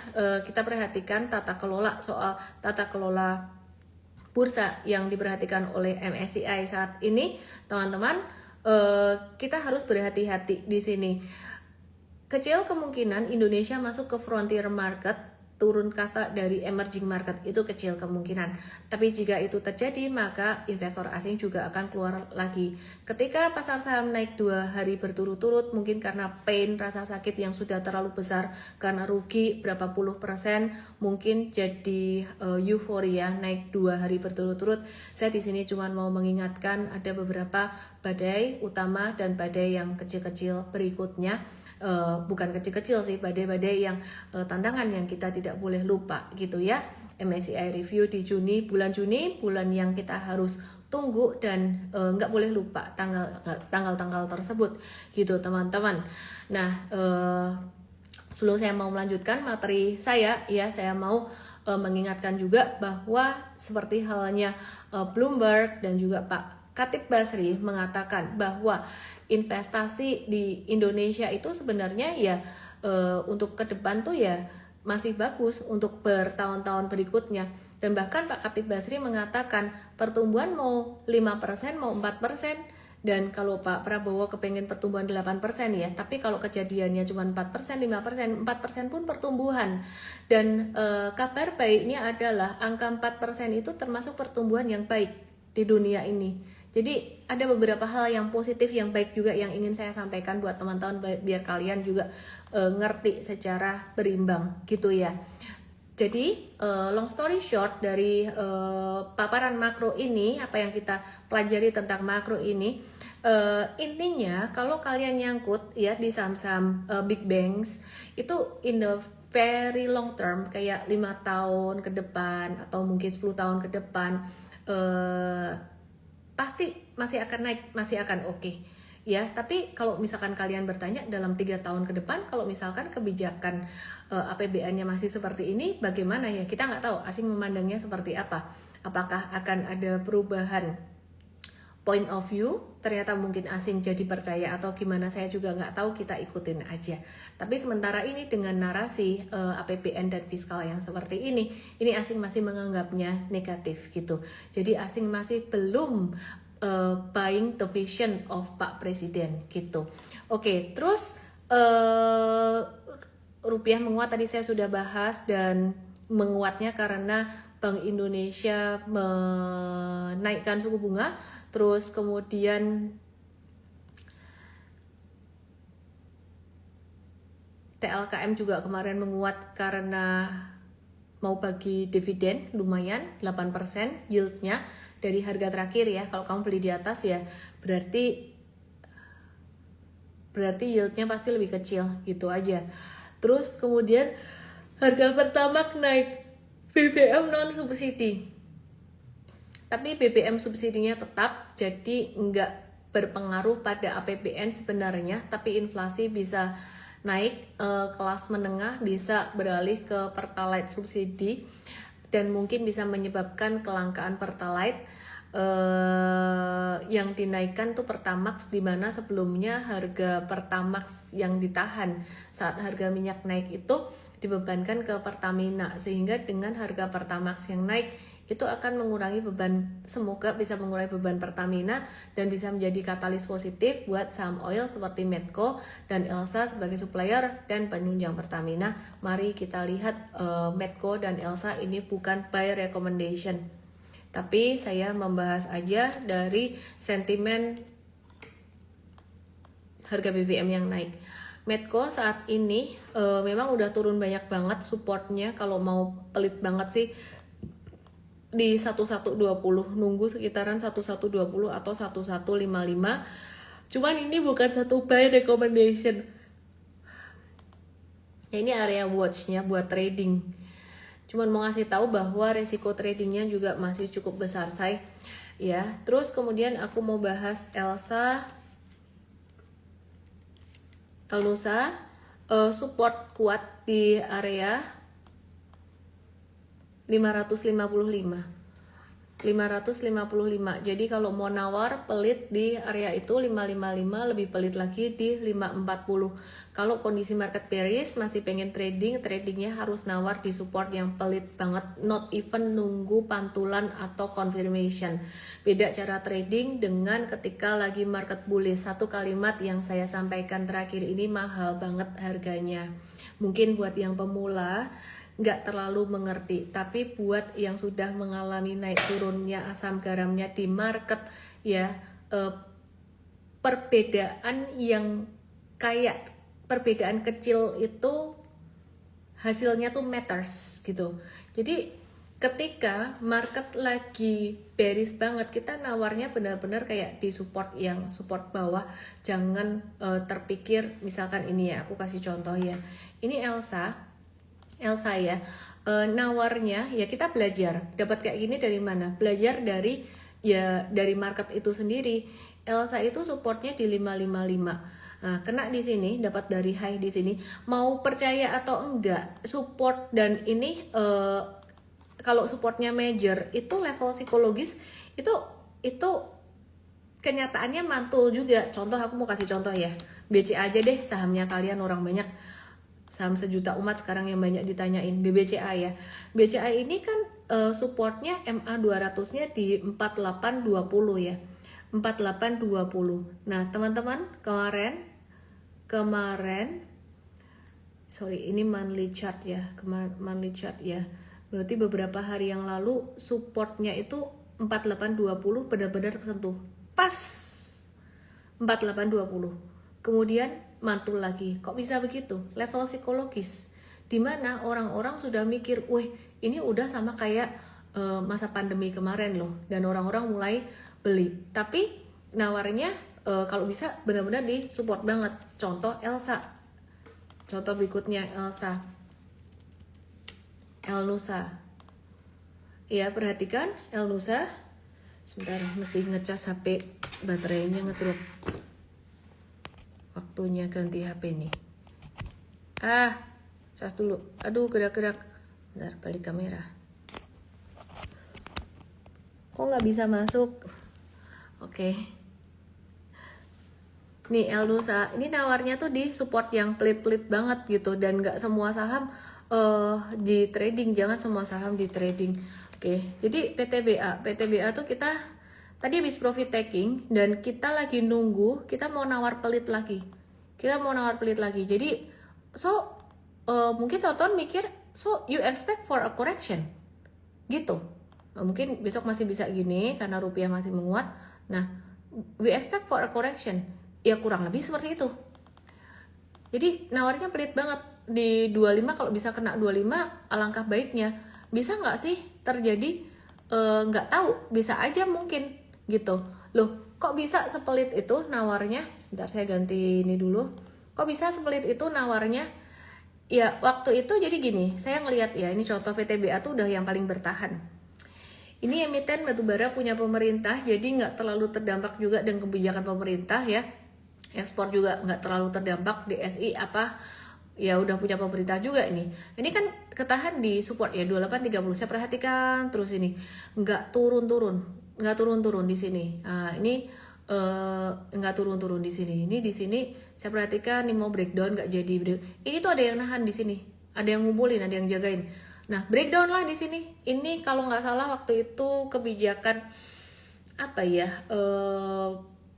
kita perhatikan soal tata kelola bursa yang diperhatikan oleh MSCI saat ini, teman-teman. Kita harus berhati-hati di sini. Kecil kemungkinan Indonesia masuk ke frontier market turun kasta dari emerging market itu kecil kemungkinan. Tapi jika itu terjadi, maka investor asing juga akan keluar lagi. Ketika pasar saham naik 2 hari berturut-turut, mungkin karena pain, rasa sakit yang sudah terlalu besar, karena rugi berapa puluh persen, mungkin jadi euforia naik 2 hari berturut-turut. Saya di sini cuma mau mengingatkan ada beberapa badai utama dan badai yang kecil-kecil berikutnya. Bukan kecil-kecil sih, badai-badai yang tantangan yang kita tidak boleh lupa gitu ya. MSCI review di Juni, bulan yang kita harus tunggu dan nggak boleh lupa tanggal-tanggal tersebut gitu teman-teman. Nah, sebelum saya mau melanjutkan materi saya mau mengingatkan juga bahwa seperti halnya Bloomberg dan juga Pak Khatib Basri mengatakan bahwa investasi di Indonesia itu sebenarnya ya untuk ke depan tuh ya masih bagus untuk bertahun-tahun berikutnya. Dan bahkan Pak Khatib Basri mengatakan pertumbuhan mau 5%, mau 4%. Dan kalau Pak Prabowo kepengen pertumbuhan 8% ya, tapi kalau kejadiannya cuma 4%, 5%, 4% pun pertumbuhan. Dan kabar baiknya adalah angka 4% itu termasuk pertumbuhan yang baik di dunia ini. Jadi ada beberapa hal yang positif, yang baik juga yang ingin saya sampaikan buat teman-teman biar kalian juga ngerti secara berimbang gitu ya. Jadi long story short dari paparan makro ini, apa yang kita pelajari tentang makro ini, intinya kalau kalian nyangkut ya di saham-saham big banks itu in the very long term kayak 5 tahun ke depan atau mungkin 10 tahun ke depan pasti masih akan naik, masih akan oke. Ya, tapi kalau misalkan kalian bertanya dalam 3 tahun ke depan, kalau misalkan kebijakan APBN-nya masih seperti ini, bagaimana ya? Kita nggak tahu asing memandangnya seperti apa. Apakah akan ada perubahan point of view? Ternyata mungkin asing jadi percaya atau gimana, saya juga nggak tahu, kita ikutin aja. Tapi sementara ini dengan narasi APBN dan fiskal yang seperti ini asing masih menganggapnya negatif gitu. Jadi asing masih belum buying the vision of Pak Presiden gitu. Oke, terus rupiah menguat tadi saya sudah bahas, dan menguatnya karena Bank Indonesia menaikkan suku bunga, terus kemudian TLKM juga kemarin menguat karena mau bagi dividen lumayan 8% yieldnya dari harga terakhir ya. Kalau kamu beli di atas ya berarti yieldnya pasti lebih kecil gitu aja. Terus kemudian harga Pertamax naik, BBM non subsidi, tapi BBM subsidinya tetap, jadi nggak berpengaruh pada APBN sebenarnya, tapi inflasi bisa naik, kelas menengah bisa beralih ke Pertalite subsidi dan mungkin bisa menyebabkan kelangkaan Pertalite. Yang dinaikkan tuh Pertamax, di mana sebelumnya harga Pertamax yang ditahan saat harga minyak naik itu dibebankan ke Pertamina, sehingga dengan harga Pertamax yang naik itu akan mengurangi beban, semoga bisa mengurangi beban Pertamina dan bisa menjadi katalis positif buat saham oil seperti Medco dan Elsa sebagai supplier dan penunjang Pertamina. Mari kita lihat Medco dan Elsa ini bukan buy recommendation, tapi saya membahas aja dari sentimen harga BBM yang naik. Medco saat ini memang udah turun banyak banget supportnya, kalau mau pelit banget sih di 1120, nunggu sekitaran 1120 atau 1155. Cuman ini bukan satu buy recommendation. Ya, ini area watch-nya buat trading. Cuman mau ngasih tahu bahwa resiko tradingnya juga masih cukup besar, say. Ya, terus kemudian aku mau bahas Elsa, Elnusa, support kuat di area 555. Jadi kalau mau nawar pelit di area itu 555, lebih pelit lagi di 540. Kalau kondisi market bearish masih pengen tradingnya harus nawar di support yang pelit banget, not even nunggu pantulan atau confirmation. Beda cara trading dengan ketika lagi market bullish. Satu kalimat yang saya sampaikan terakhir ini mahal banget harganya. Mungkin buat yang pemula nggak terlalu mengerti. Tapi buat yang sudah mengalami naik turunnya asam garamnya di market ya, perbedaan yang kayak perbedaan kecil itu hasilnya tuh matters gitu. Jadi ketika market lagi bearish banget, kita nawarnya benar-benar kayak di support, yang support bawah. Jangan terpikir misalkan ini ya, aku kasih contoh ya. Ini Elsa ya, nawarnya ya kita belajar. Dapat kayak gini dari mana? Belajar dari ya dari market itu sendiri. Elsa itu supportnya di 555. Nah, kena di sini, dapat dari high di sini. Mau percaya atau enggak, support dan ini kalau supportnya major itu level psikologis itu kenyataannya mantul juga. Contoh, aku mau kasih contoh ya, BCA aja deh, sahamnya kalian orang banyak, saham sejuta umat sekarang yang banyak ditanyain, BBCA ya. BCA ini kan supportnya MA 200 nya di 4820 ya, 4820. Nah teman-teman, kemarin sorry, ini monthly chart ya, monthly chart ya. Berarti beberapa hari yang lalu supportnya itu 4820 benar-benar tersentuh. Pas 4820. Kemudian mantul lagi. Kok bisa begitu? Level psikologis. Dimana orang-orang sudah mikir, wih ini udah sama kayak masa pandemi kemarin loh. Dan orang-orang mulai beli. Tapi nawarnya kalau bisa benar-benar di support banget. Contoh Elsa. Contoh berikutnya Elsa. Elnusa. Ya, perhatikan Elnusa. Sebentar, mesti ngecas HP, baterainya ngedrop. Waktunya ganti HP nih. Cas dulu. Aduh, gerak-gerak. Bentar, balik kamera. Kok nggak bisa masuk? Oke. Nih Elnusa, ini nawarnya tuh di support yang pelit-pelit banget gitu, dan nggak semua saham di trading. Jangan semua saham di trading. Oke, jadi PTBA tuh kita tadi habis profit taking dan kita lagi nunggu, kita mau nawar pelit lagi. Jadi mungkin tonton mikir, so you expect for a correction gitu. Mungkin besok masih bisa gini karena rupiah masih menguat. Nah, we expect for a correction. Ya kurang lebih seperti itu. Jadi nawarnya pelit banget. Di 25, kalau bisa kena 25 alangkah baiknya. Bisa nggak sih terjadi? Nggak tahu, bisa aja mungkin gitu. Loh, kok bisa sepelit itu nawarnya? Sebentar, saya ganti ini dulu. Kok bisa sepelit itu nawarnya? Ya waktu itu jadi gini, saya ngelihat ya, ini contoh PTBA tuh udah yang paling bertahan. Ini emiten batubara punya pemerintah, jadi nggak terlalu terdampak juga dengan kebijakan pemerintah ya. Ekspor juga nggak terlalu terdampak. DSI ya udah punya pemerintah juga ini. Ini kan ketahan di support ya 2830. Saya perhatikan terus ini nggak turun-turun di sini. Nah, ini nggak turun-turun di sini. Ini di sini saya perhatikan ini mau breakdown nggak jadi. Ini tuh ada yang nahan di sini, ada yang ngumpulin, ada yang jagain. Nah breakdown lah di sini. Ini kalau nggak salah waktu itu kebijakan apa ya?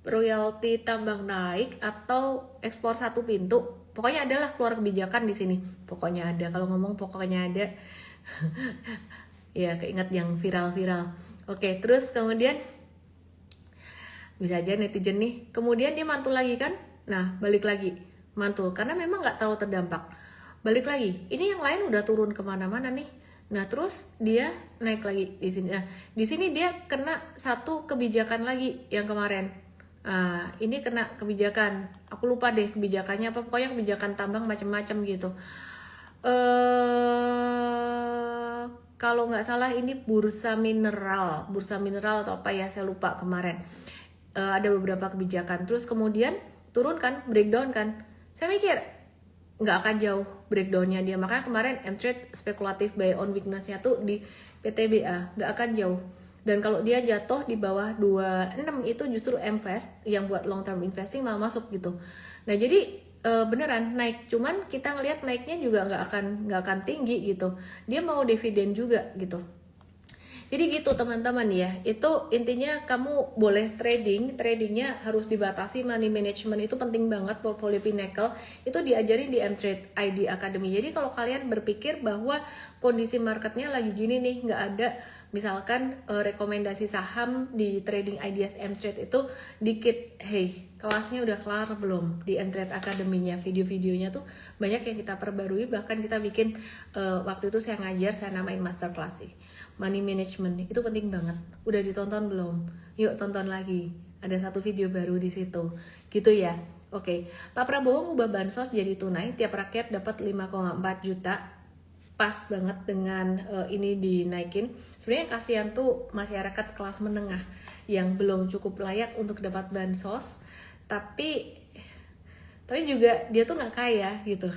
Royalti tambang naik atau ekspor satu pintu. Pokoknya adalah keluar kebijakan di sini. Pokoknya ada. Kalau ngomong pokoknya ada. Ya keinget yang viral-viral. Oke, terus kemudian bisa aja netizen nih. Kemudian dia mantul lagi kan? Nah, balik lagi mantul karena memang nggak terlalu terdampak. Balik lagi. Ini yang lain udah turun kemana-mana nih. Nah, terus dia naik lagi di sini. Nah, di sini dia kena satu kebijakan lagi yang kemarin. Ini kena kebijakan, aku lupa deh kebijakannya apa, pokoknya kebijakan tambang macam-macam gitu. Kalau nggak salah ini bursa mineral atau apa ya, saya lupa kemarin. Ada beberapa kebijakan, terus kemudian turun kan, breakdown kan. Saya mikir nggak akan jauh breakdownnya dia, makanya kemarin M-Trade spekulatif buy on weakness-nya tuh di PTBA nggak akan jauh. Dan kalau dia jatuh di bawah 26 itu justru M-Fast yang buat long term investing malah masuk gitu. Nah jadi beneran naik, cuman kita ngelihat naiknya juga nggak akan tinggi gitu. Dia mau dividen juga gitu. Jadi gitu teman-teman ya, itu intinya kamu boleh tradingnya harus dibatasi, money management itu penting banget, portfolio Pinnacle itu diajarin di M-Trade ID Academy. Jadi kalau kalian berpikir bahwa kondisi marketnya lagi gini nih, nggak ada misalkan rekomendasi saham di trading ideas M-Trade itu dikit, hey kelasnya udah kelar belum di M-Trade Academy-nya, video-videonya tuh banyak yang kita perbarui, bahkan kita bikin waktu itu saya ngajar, saya namain masterclass sih. Money management itu penting banget. Udah ditonton belum? Yuk tonton lagi. Ada satu video baru di situ. Gitu ya. Oke. Pak Prabowo ngubah bansos jadi tunai, tiap rakyat dapat 5,4 juta. Pas banget dengan ini dinaikin. Sebenarnya kasihan tuh masyarakat kelas menengah yang belum cukup layak untuk dapat bansos. Tapi juga dia tuh nggak kaya gitu.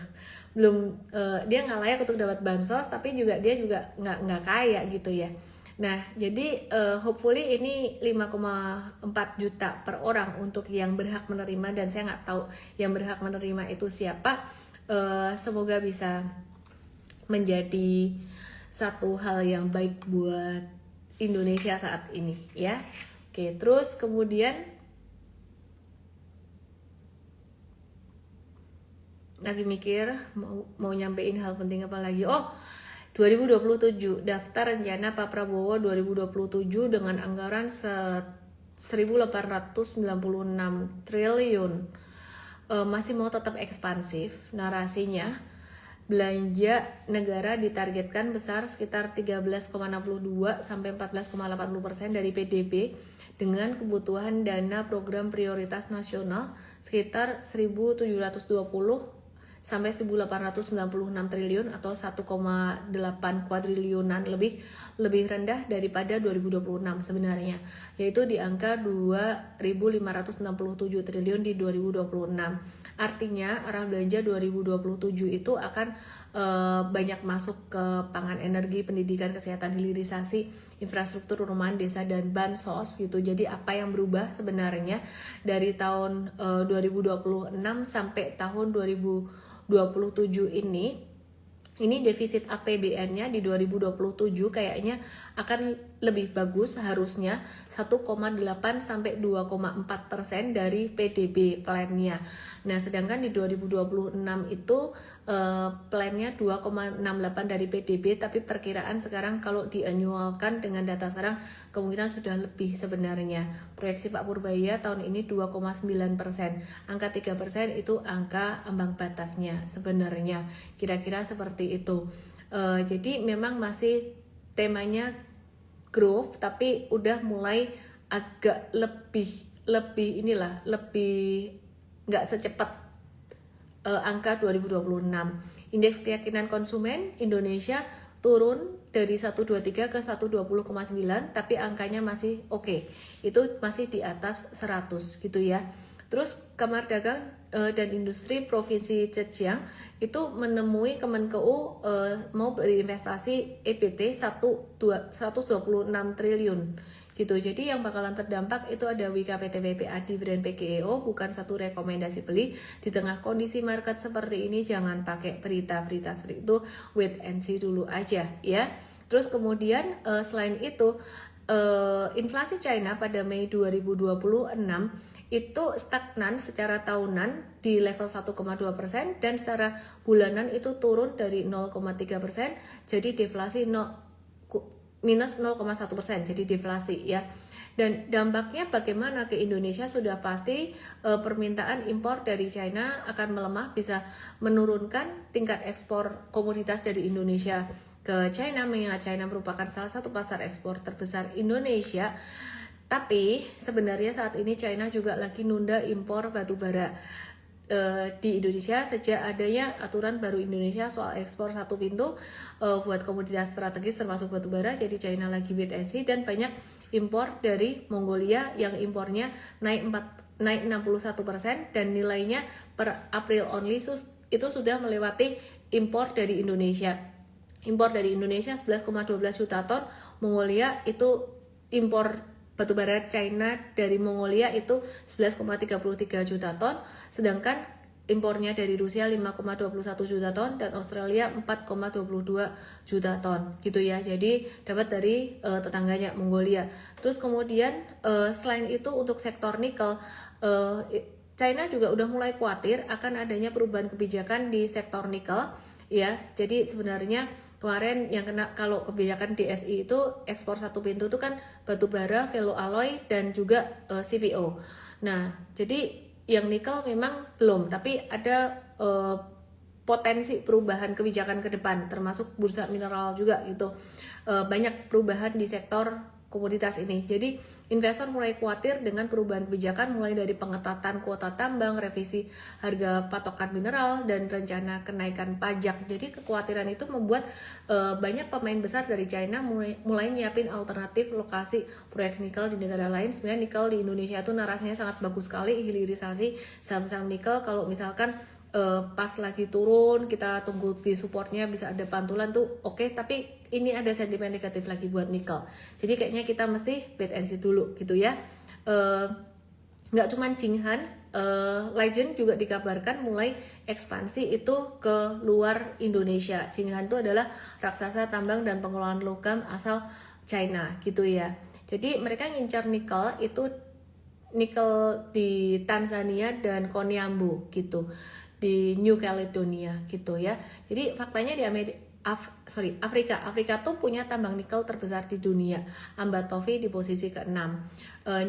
Belum dia nggak layak untuk dapat bansos, tapi dia juga nggak kaya gitu ya. Nah jadi hopefully ini 5,4 juta per orang untuk yang berhak menerima, dan saya nggak tahu yang berhak menerima itu siapa. Semoga bisa menjadi satu hal yang baik buat Indonesia saat ini ya. Oke, terus kemudian lagi mikir mau nyampein hal penting apa lagi. 2027 daftar rencana Pak Prabowo 2027 dengan anggaran 1.896 triliun. Masih mau tetap ekspansif narasinya. Belanja negara ditargetkan besar sekitar 13,62 sampai 14,80% dari PDB, dengan kebutuhan dana program prioritas nasional sekitar 1.720 sampai 1.896 triliun atau 1,8 kuadriliunan, lebih rendah daripada 2026 sebenarnya, yaitu di angka 2.567 triliun di 2026. Artinya arah belanja 2027 itu akan banyak masuk ke pangan, energi, pendidikan, kesehatan, hilirisasi, infrastruktur, perumahan, desa, dan bansos gitu. Jadi apa yang berubah sebenarnya dari tahun 2026 sampai tahun 2027 ini defisit APBN-nya di 2027 kayaknya akan lebih bagus, harusnya 1,8 sampai 2,4% dari PDB plan-nya. Nah, sedangkan di 2026 itu plan-nya 2,68 dari PDB, tapi perkiraan sekarang kalau diannualkan dengan data sekarang kemungkinan sudah lebih sebenarnya. Proyeksi Pak Purbaya tahun ini 2,9%. Angka 3% itu angka ambang batasnya sebenarnya. Kira-kira seperti itu. Jadi memang masih temanya growth, tapi udah mulai agak lebih nggak secepat angka 2026. Indeks keyakinan konsumen Indonesia turun dari 123 ke 120,9, tapi angkanya masih oke. Itu masih di atas 100 gitu ya. Terus Kamar Dagang dan Industri Provinsi Zhejiang itu menemui Kemenkeu mau berinvestasi EBT 126 triliun gitu. Jadi yang bakalan terdampak itu ada Wika, PTBP, Adif, dan PGEO, bukan satu rekomendasi beli. Di tengah kondisi market seperti ini jangan pakai berita-berita seperti itu, wait and see dulu aja ya. Terus kemudian selain itu inflasi China pada Mei 2026 itu stagnan secara tahunan di level 1,2% dan secara bulanan itu turun dari 0,3%, jadi deflasi minus 0,1%, jadi deflasi ya. Dan dampaknya bagaimana ke Indonesia sudah pasti permintaan impor dari China akan melemah, bisa menurunkan tingkat ekspor komoditas dari Indonesia ke China, mengingat China merupakan salah satu pasar ekspor terbesar Indonesia. Tapi sebenarnya saat ini China juga lagi nunda impor batubara di Indonesia sejak adanya aturan baru Indonesia soal ekspor satu pintu buat komoditas strategis termasuk batubara. Jadi China lagi wait and see, dan banyak impor dari Mongolia yang impornya naik 61% dan nilainya per April only itu sudah melewati impor dari Indonesia. Impor dari Indonesia 11,12 juta ton, Mongolia itu impor batubara China dari Mongolia itu 11,33 juta ton, sedangkan impornya dari Rusia 5,21 juta ton dan Australia 4,22 juta ton gitu ya. Jadi dapat dari tetangganya Mongolia. Terus kemudian selain itu untuk sektor nikel, China juga udah mulai khawatir akan adanya perubahan kebijakan di sektor nikel ya. Jadi sebenarnya kemarin yang kena kalau kebijakan DSI itu ekspor satu pintu itu kan batu bara, ferroalloy dan juga CPO. Nah, jadi yang nikel memang belum, tapi ada potensi perubahan kebijakan ke depan, termasuk bursa mineral juga gitu. Banyak perubahan di sektor komoditas ini. Jadi investor mulai khawatir dengan perubahan kebijakan mulai dari pengetatan kuota tambang, revisi harga patokan mineral, dan rencana kenaikan pajak. Jadi kekhawatiran itu membuat banyak pemain besar dari China mulai nyiapin alternatif lokasi proyek nikel di negara lain. Sebenarnya nikel di Indonesia itu narasinya sangat bagus sekali, hilirisasi saham-saham nikel. Kalau misalkan pas lagi turun kita tunggu di supportnya bisa ada pantulan tuh oke, tapi ini ada sentimen negatif lagi buat nikel. Jadi kayaknya kita mesti wait and see dulu gitu ya. Nggak cuma Jinghan, Legend juga dikabarkan mulai ekspansi itu ke luar Indonesia. Jinghan itu adalah raksasa tambang dan pengelolaan logam asal China gitu ya. Jadi mereka ngincar nikel itu nikel di Tanzania dan Koniambo gitu, di New Caledonia gitu ya. Jadi faktanya di Afrika tuh punya tambang nikel terbesar di dunia. Ambatovi di posisi ke-6.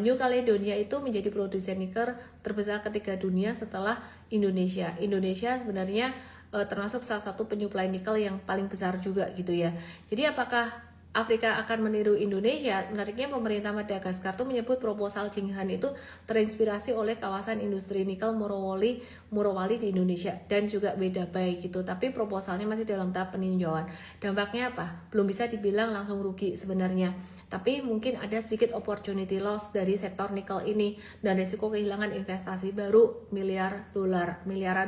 New Caledonia itu menjadi produsen nikel terbesar ketiga dunia setelah Indonesia. Indonesia sebenarnya termasuk salah satu penyuplai nikel yang paling besar juga gitu ya. Jadi apakah Afrika akan meniru Indonesia? Menariknya pemerintah Madagaskar tuh menyebut proposal Jinghan itu terinspirasi oleh kawasan industri nikel Morowali di Indonesia dan juga Beda Bay gitu. Tapi proposalnya masih dalam tahap peninjauan. Dampaknya apa? Belum bisa dibilang langsung rugi sebenarnya. Tapi mungkin ada sedikit opportunity loss dari sektor nikel ini dan risiko kehilangan investasi baru miliaran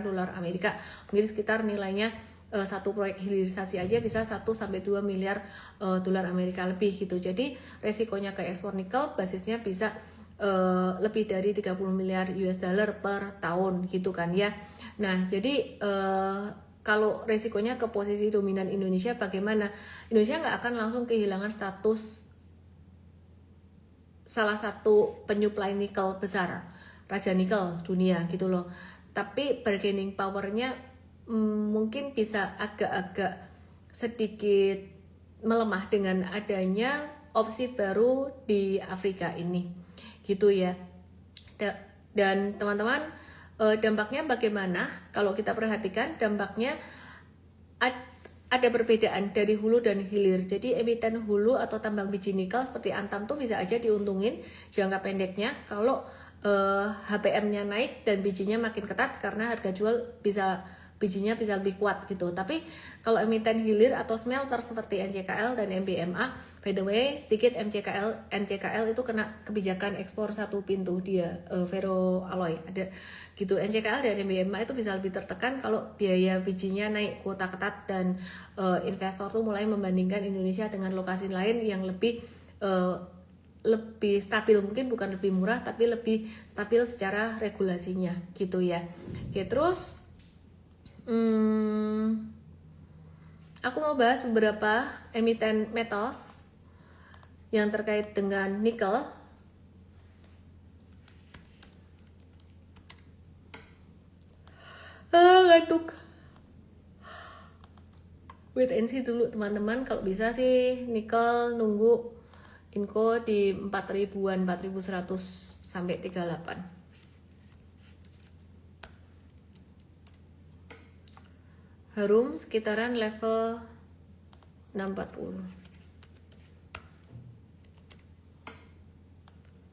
dolar Amerika. Mungkin sekitar nilainya satu proyek hilirisasi aja bisa 1-2 miliar dolar Amerika lebih gitu. Jadi resikonya ke ekspor nikel basisnya bisa lebih dari 30 miliar US dollar per tahun gitu kan ya. Nah, jadi kalau resikonya ke posisi dominan Indonesia bagaimana? Indonesia nggak akan langsung kehilangan status salah satu penyuplai nikel besar, raja nikel dunia gitu loh. Tapi bargaining powernya mungkin bisa agak-agak sedikit melemah dengan adanya opsi baru di Afrika ini gitu ya. Dan teman-teman, dampaknya bagaimana? Kalau kita perhatikan dampaknya ada perbedaan dari hulu dan hilir. Jadi emiten hulu atau tambang biji nikel seperti Antam tuh bisa aja diuntungin jangka pendeknya kalau HPM-nya naik dan bijinya makin ketat karena harga jual bijinya bisa lebih kuat gitu. Tapi kalau emiten hilir atau smelter seperti NCKL dan MBMA, by the way sedikit NCKL itu kena kebijakan ekspor satu pintu dia, ferroalloy ada gitu. NCKL dan MBMA itu bisa lebih tertekan kalau biaya bijinya naik, kuota ketat, dan investor tuh mulai membandingkan Indonesia dengan lokasi lain yang lebih stabil, mungkin bukan lebih murah tapi lebih stabil secara regulasinya gitu ya. Oke, terus aku mau bahas beberapa emiten metals yang terkait dengan nikel. Ngantuk. Wait and see dulu teman-teman. Kalau bisa sih nikel nunggu info di 4.000-an, 4.100 sampai 38. Harum sekitaran level 640.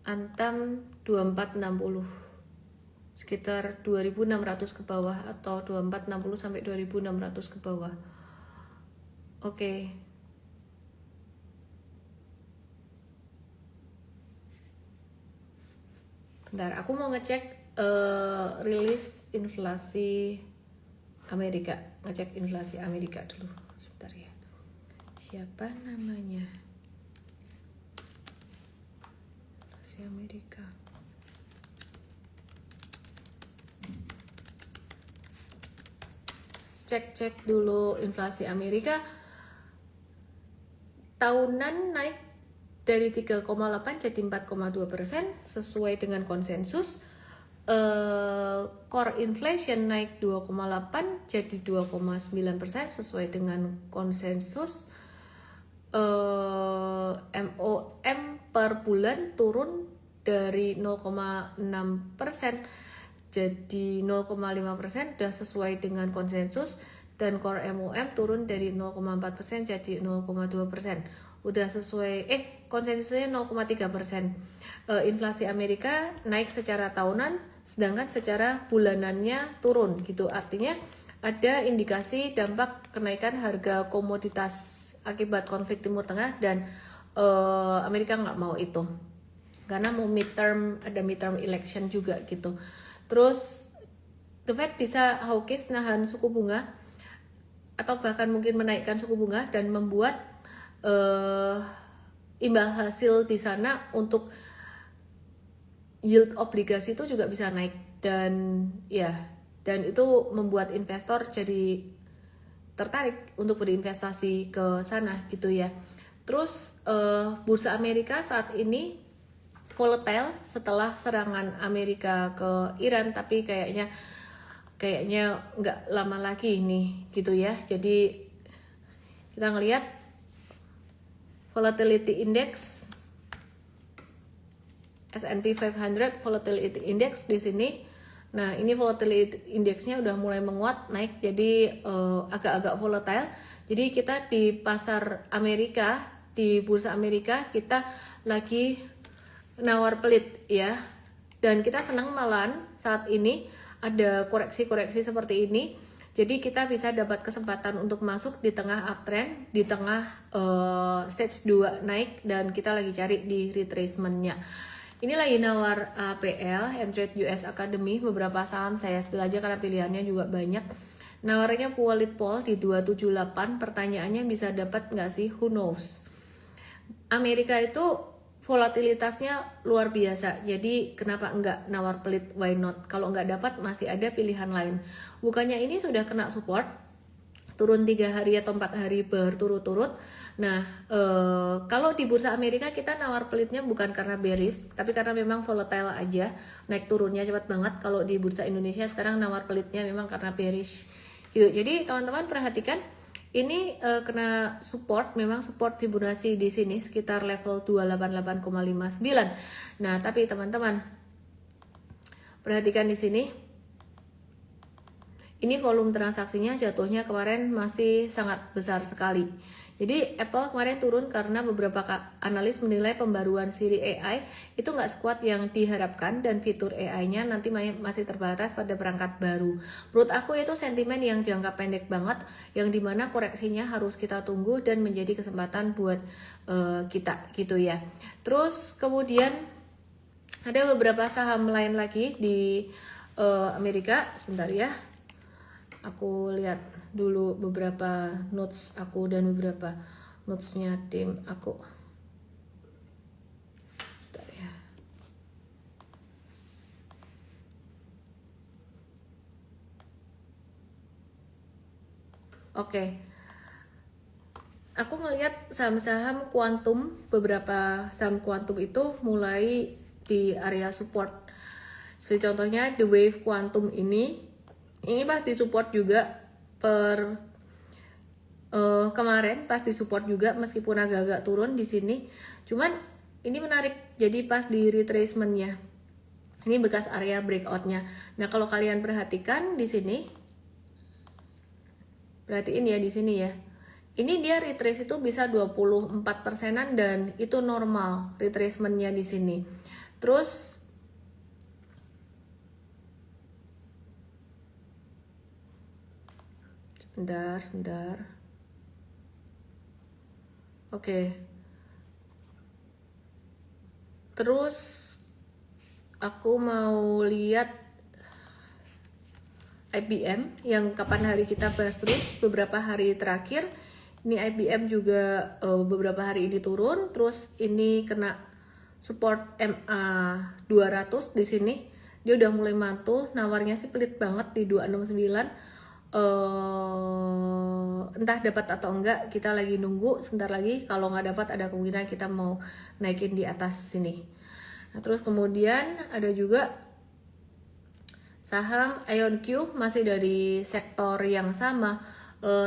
Antam 2460. Sekitar 2.600 ke bawah atau 2460 sampai 2.600 ke bawah. Oke. Bentar, aku mau ngecek rilis inflasi Amerika, ngecek inflasi Amerika dulu, sebentar ya. Siapa namanya? Inflasi Amerika. cek dulu inflasi Amerika. Tahunan naik dari 3,8 jadi 4,2% sesuai dengan konsensus. Core inflation naik 2,8 jadi 2,9% sesuai dengan konsensus. MOM per bulan turun dari 0,6% jadi 0,5% sudah sesuai dengan konsensus, dan core MOM turun dari 0,4% jadi 0,2%. Udah sesuai konsensusnya 0,3%. Inflasi Amerika naik secara tahunan, sedangkan secara bulanannya turun gitu. Artinya ada indikasi dampak kenaikan harga komoditas akibat konflik Timur Tengah, dan Amerika nggak mau itu karena mau ada midterm election juga gitu. Terus The Fed bisa hawkish nahan suku bunga atau bahkan mungkin menaikkan suku bunga dan membuat imbal hasil di sana untuk yield obligasi itu juga bisa naik, dan itu membuat investor jadi tertarik untuk berinvestasi ke sana gitu ya. Terus bursa Amerika saat ini volatile setelah serangan Amerika ke Iran, tapi kayaknya nggak lama lagi nih gitu ya. Jadi kita ngelihat volatility index S&P 500 volatility index di sini. Nah, ini volatility indexnya udah mulai menguat, naik, jadi agak-agak volatile. Jadi kita di pasar Amerika, di bursa Amerika, kita lagi nawar pelit ya. Dan kita senang malahan saat ini ada koreksi-koreksi seperti ini. Jadi kita bisa dapat kesempatan untuk masuk di tengah uptrend, di tengah stage 2 naik, dan kita lagi cari di retracement-nya. Ini lagi nawar APL, M-Trade US Academy, beberapa saham saya spill aja karena pilihannya juga banyak. Nawarnya Pualit Pol di 278, pertanyaannya bisa dapat nggak sih? Who knows? Amerika itu volatilitasnya luar biasa, jadi kenapa enggak nawar pelit, why not? Kalau nggak dapat masih ada pilihan lain. Bukannya ini sudah kena support, turun 3 hari atau 4 hari berturut-turut. Nah, kalau di bursa Amerika kita nawar pelitnya bukan karena bearish, tapi karena memang volatile aja, naik turunnya cepat banget. Kalau di bursa Indonesia sekarang nawar pelitnya memang karena bearish gitu. Jadi teman-teman perhatikan, ini kena support, memang support Fibonacci di sini sekitar level 288,59. Nah, tapi teman-teman perhatikan di sini, ini volume transaksinya jatuhnya kemarin masih sangat besar sekali. Jadi Apple kemarin turun karena beberapa analis menilai pembaruan Siri AI itu nggak sekuat yang diharapkan, dan fitur AI-nya nanti masih terbatas pada perangkat baru. Menurut aku itu sentimen yang jangka pendek banget, yang dimana koreksinya harus kita tunggu dan menjadi kesempatan buat kita gitu ya. Terus kemudian ada beberapa saham lain lagi di Amerika. Sebentar ya, aku lihat dulu beberapa notes aku dan beberapa notesnya tim aku. Sebentar ya. Oke. Aku ngelihat saham-saham kuantum, beberapa saham kuantum itu mulai di area support. Seperti contohnya The Wave Quantum ini pas di support juga kemarin pas di support juga, meskipun agak-agak turun di sini. Cuman ini menarik, jadi pas di retracement-nya ini bekas area breakout-nya. Nah, kalau kalian perhatikan di sini, perhatiin ya di sini ya, ini dia retrace itu bisa 24%-an, dan itu normal retracement-nya di sini. Terus Bentar. Oke. Terus aku mau lihat IBM yang kapan hari kita bahas terus beberapa hari terakhir. Ini IBM juga beberapa hari ini turun, terus ini kena support MA 200 di sini. Dia udah mulai mantul, nawarnya sih pelit banget di 269. entah dapat atau enggak, kita lagi nunggu sebentar lagi. Kalau nggak dapat ada kemungkinan kita mau naikin di atas sini. Nah, terus kemudian ada juga saham IonQ masih dari sektor yang sama.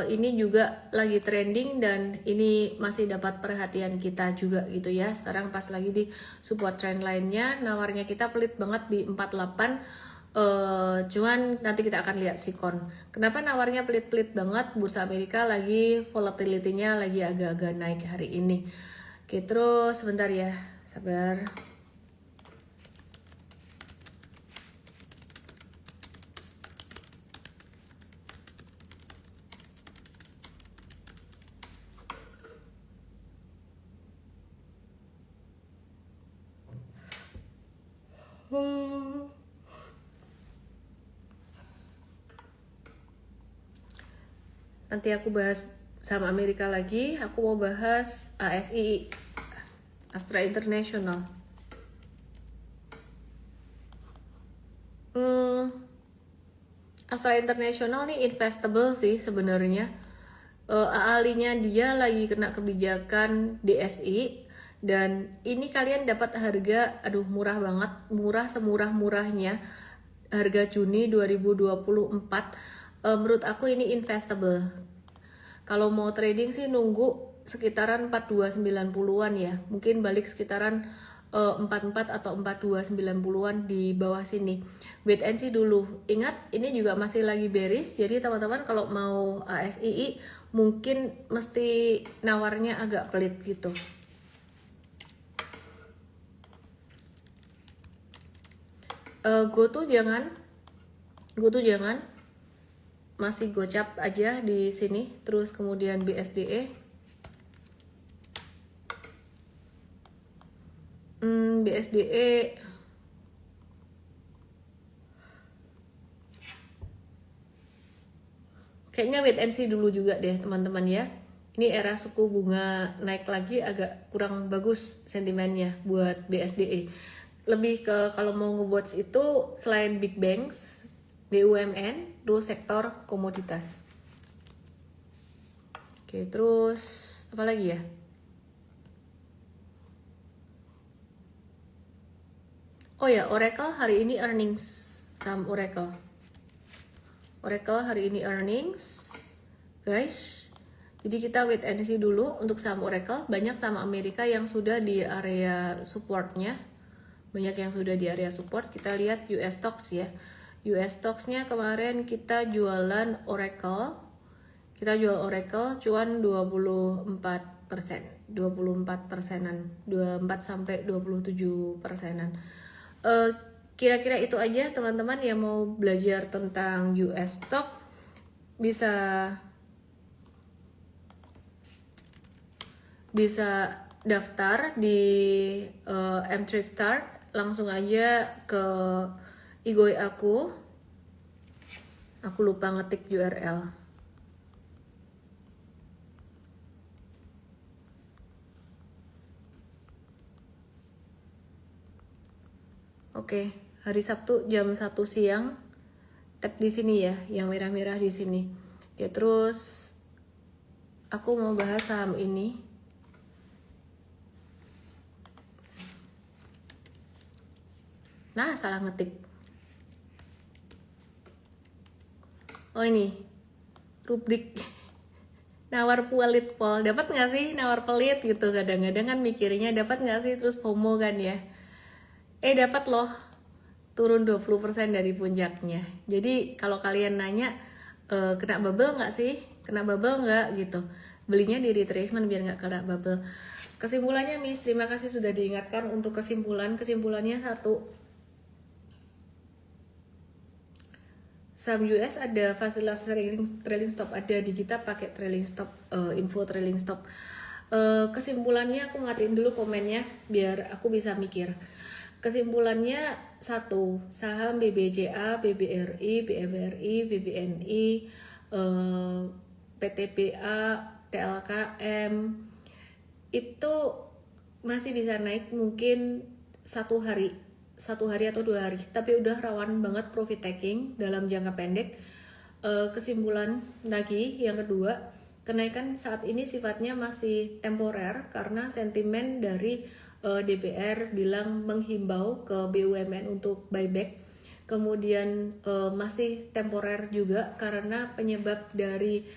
Ini juga lagi trending dan ini masih dapat perhatian kita juga gitu ya. Sekarang pas lagi di support trend lainnya, nawarnya kita pelit banget di 48. Cuman nanti kita akan lihat sikon. Kenapa nawarnya pelit-pelit banget? Bursa Amerika lagi volatility-nya lagi agak-agak naik hari ini. Oke, terus sebentar ya, sabar. Nanti aku bahas sama Amerika lagi. Aku mau bahas ASI, Astra International. Astra International nih investable sih sebenarnya. AALI-nya dia lagi kena kebijakan DSI dan ini kalian dapat harga murah banget, murah semurah-murahnya harga Juni 2024. Menurut aku ini investable. Kalau mau trading sih nunggu sekitaran 4290-an ya. Mungkin balik sekitaran 44 atau 4290-an di bawah sini. Wait and see dulu. Ingat ini juga masih lagi bearish. Jadi teman-teman kalau mau ASII mungkin mesti nawarnya agak pelit gitu. Go tuh jangan masih gocap aja di sini. Terus kemudian BSDE, BSDE kayaknya wait and see dulu juga deh teman-teman ya. Ini era suku bunga naik lagi agak kurang bagus sentimennya buat BSDE. Lebih ke kalau mau nge-watch itu selain big banks, BUMN, terus sektor komoditas. Oke, terus apa lagi ya? Oh ya, Oracle hari ini earnings. Saham Oracle hari ini earnings, guys. Jadi kita wait and see dulu untuk saham Oracle. Banyak saham Amerika yang sudah di area supportnya. Kita lihat US stocks ya. US stocks-nya kemarin kita jualan Oracle. Kita jual Oracle cuan 24%. 24%-an. 24 sampai 27%-an. Kira-kira itu aja teman-teman yang mau belajar tentang US stock bisa daftar di M-Trade Start, langsung aja ke Igoi aku lupa ngetik URL. Oke, hari Sabtu jam 1 siang tag di sini ya, yang merah-merah di sini. Ya, terus aku mau bahas saham ini. Nah, salah ngetik. Oh, ini rubrik nawar pelit pol. Dapat nggak sih nawar pelit gitu? Kadang-kadang kan mikirnya dapat nggak sih, terus FOMO kan ya. Dapat loh, turun 20% dari puncaknya. Jadi kalau kalian nanya kena bubble nggak sih? Kena bubble nggak gitu? Belinya di retracement biar nggak kena bubble. Kesimpulannya Miss, terima kasih sudah diingatkan untuk kesimpulannya satu. Saham US ada fasilitas trailing stop, ada di kita pakai trailing stop, info trailing stop. Kesimpulannya aku ngatiin dulu komennya biar aku bisa mikir. Kesimpulannya satu, saham BBCA, BBRI, BMRI, BBNI, PTPA, TLKM itu masih bisa naik mungkin satu hari atau 2 hari, tapi udah rawan banget profit taking dalam jangka pendek. kesimpulan lagi yang kedua, kenaikan saat ini sifatnya masih temporer karena sentimen dari DPR bilang menghimbau ke BUMN untuk buyback. Kemudian masih temporer juga karena penyebab dari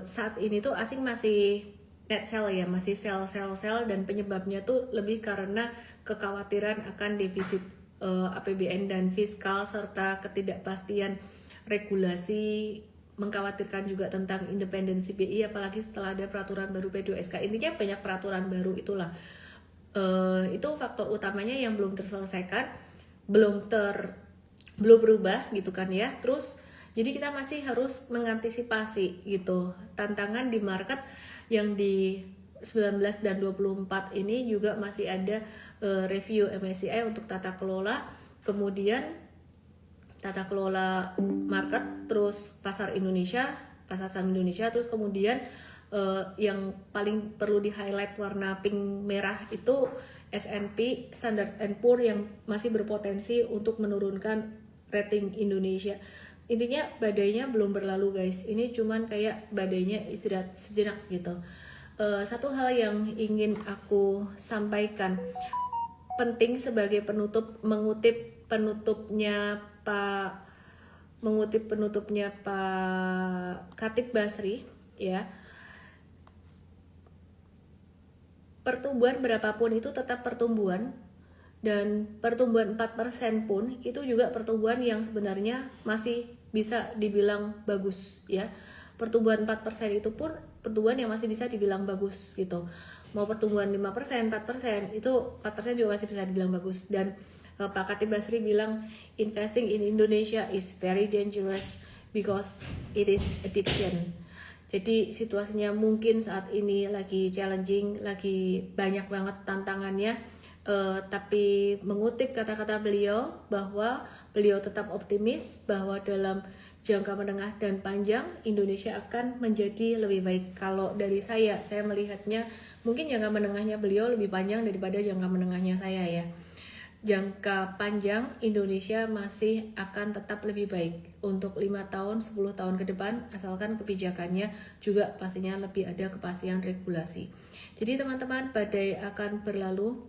saat ini tuh asing masih net sell ya, masih sell dan penyebabnya tuh lebih karena kekhawatiran akan defisit APBN dan fiskal serta ketidakpastian regulasi, mengkhawatirkan juga tentang independensi BI apalagi setelah ada peraturan baru P2SK. Intinya banyak peraturan baru itulah. Itu faktor utamanya yang belum terselesaikan, belum berubah gitu kan ya. Terus jadi kita masih harus mengantisipasi gitu tantangan di market yang di 19 dan 24 ini juga masih ada review MSCI untuk tata kelola, kemudian tata kelola market, terus pasar Indonesia, pasar saham Indonesia, terus kemudian yang paling perlu di highlight warna pink merah itu S&P Standard & Poor yang masih berpotensi untuk menurunkan rating Indonesia. Intinya badainya belum berlalu guys, ini cuman kayak badainya istirahat sejenak gitu. Satu hal yang ingin aku sampaikan penting sebagai penutup, mengutip penutupnya Pak Khatib Basri ya, pertumbuhan berapapun itu tetap pertumbuhan, dan pertumbuhan 4% pun itu juga pertumbuhan yang sebenarnya masih bisa dibilang bagus ya. Pertumbuhan 4% itu pun pertumbuhan yang masih bisa dibilang bagus gitu. Mau pertumbuhan 5%, 4%, itu 4% juga masih bisa dibilang bagus. Dan Pak Khatib Basri bilang investing in Indonesia is very dangerous because it is addiction. Jadi situasinya mungkin saat ini lagi challenging, lagi banyak banget tantangannya, tapi mengutip kata-kata beliau bahwa beliau tetap optimis bahwa dalam jangka menengah dan panjang Indonesia akan menjadi lebih baik. Kalau dari saya melihatnya mungkin jangka menengahnya beliau lebih panjang daripada jangka menengahnya saya ya. Jangka panjang Indonesia masih akan tetap lebih baik untuk 5 tahun, 10 tahun ke depan, asalkan kebijakannya juga pastinya lebih ada kepastian regulasi. Jadi teman-teman, badai akan berlalu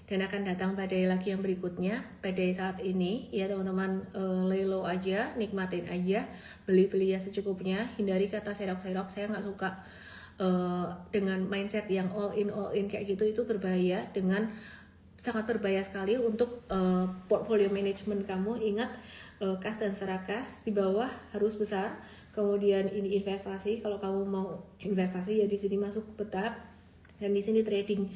dan akan datang badai lagi yang berikutnya. Badai saat ini ya teman-teman, lay low aja, nikmatin aja, beli ya secukupnya, hindari kata serok-serok. Saya nggak suka dengan mindset yang all in kayak gitu, itu berbahaya, dengan sangat berbahaya sekali untuk portfolio management kamu. Ingat, kas dan serakas di bawah harus besar. Kemudian ini investasi, kalau kamu mau investasi ya di sini masuk bertahap, dan di sini trading.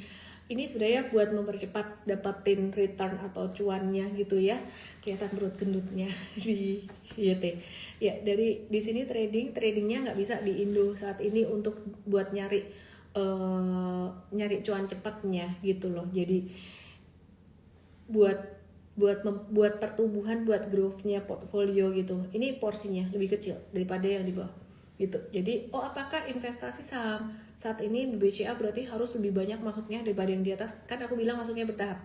Ini sebenarnya buat mempercepat dapatin return atau cuannya gitu ya. Kelihatan perut gendutnya di YT. Ya, dari di sini tradingnya nggak bisa di Indo saat ini untuk buat nyari cuan cepatnya gitu loh. Jadi buat pertumbuhan, buat growth-nya portfolio gitu. Ini porsinya lebih kecil daripada yang di bawah gitu. Jadi, apakah investasi saham saat ini BBCA berarti harus lebih banyak masuknya daripada yang di atas? Kan aku bilang masuknya bertahap.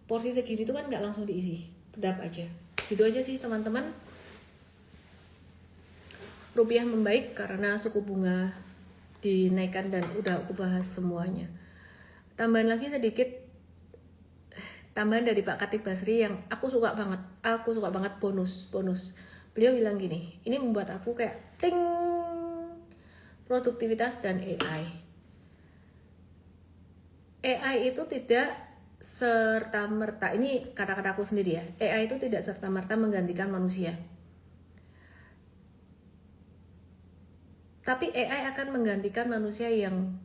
Porsi segini itu kan nggak langsung diisi, bertahap aja. Gitu aja sih teman-teman. Rupiah membaik karena suku bunga dinaikkan dan udah aku bahas semuanya. Tambahan lagi sedikit, tambahan dari Pak Khatib Basri yang aku suka banget, bonus. Beliau bilang gini, ini membuat aku kayak ting, produktivitas dan AI. AI itu tidak serta-merta, ini kata-kataku sendiri ya, AI itu tidak serta-merta menggantikan manusia. Tapi AI akan menggantikan manusia yang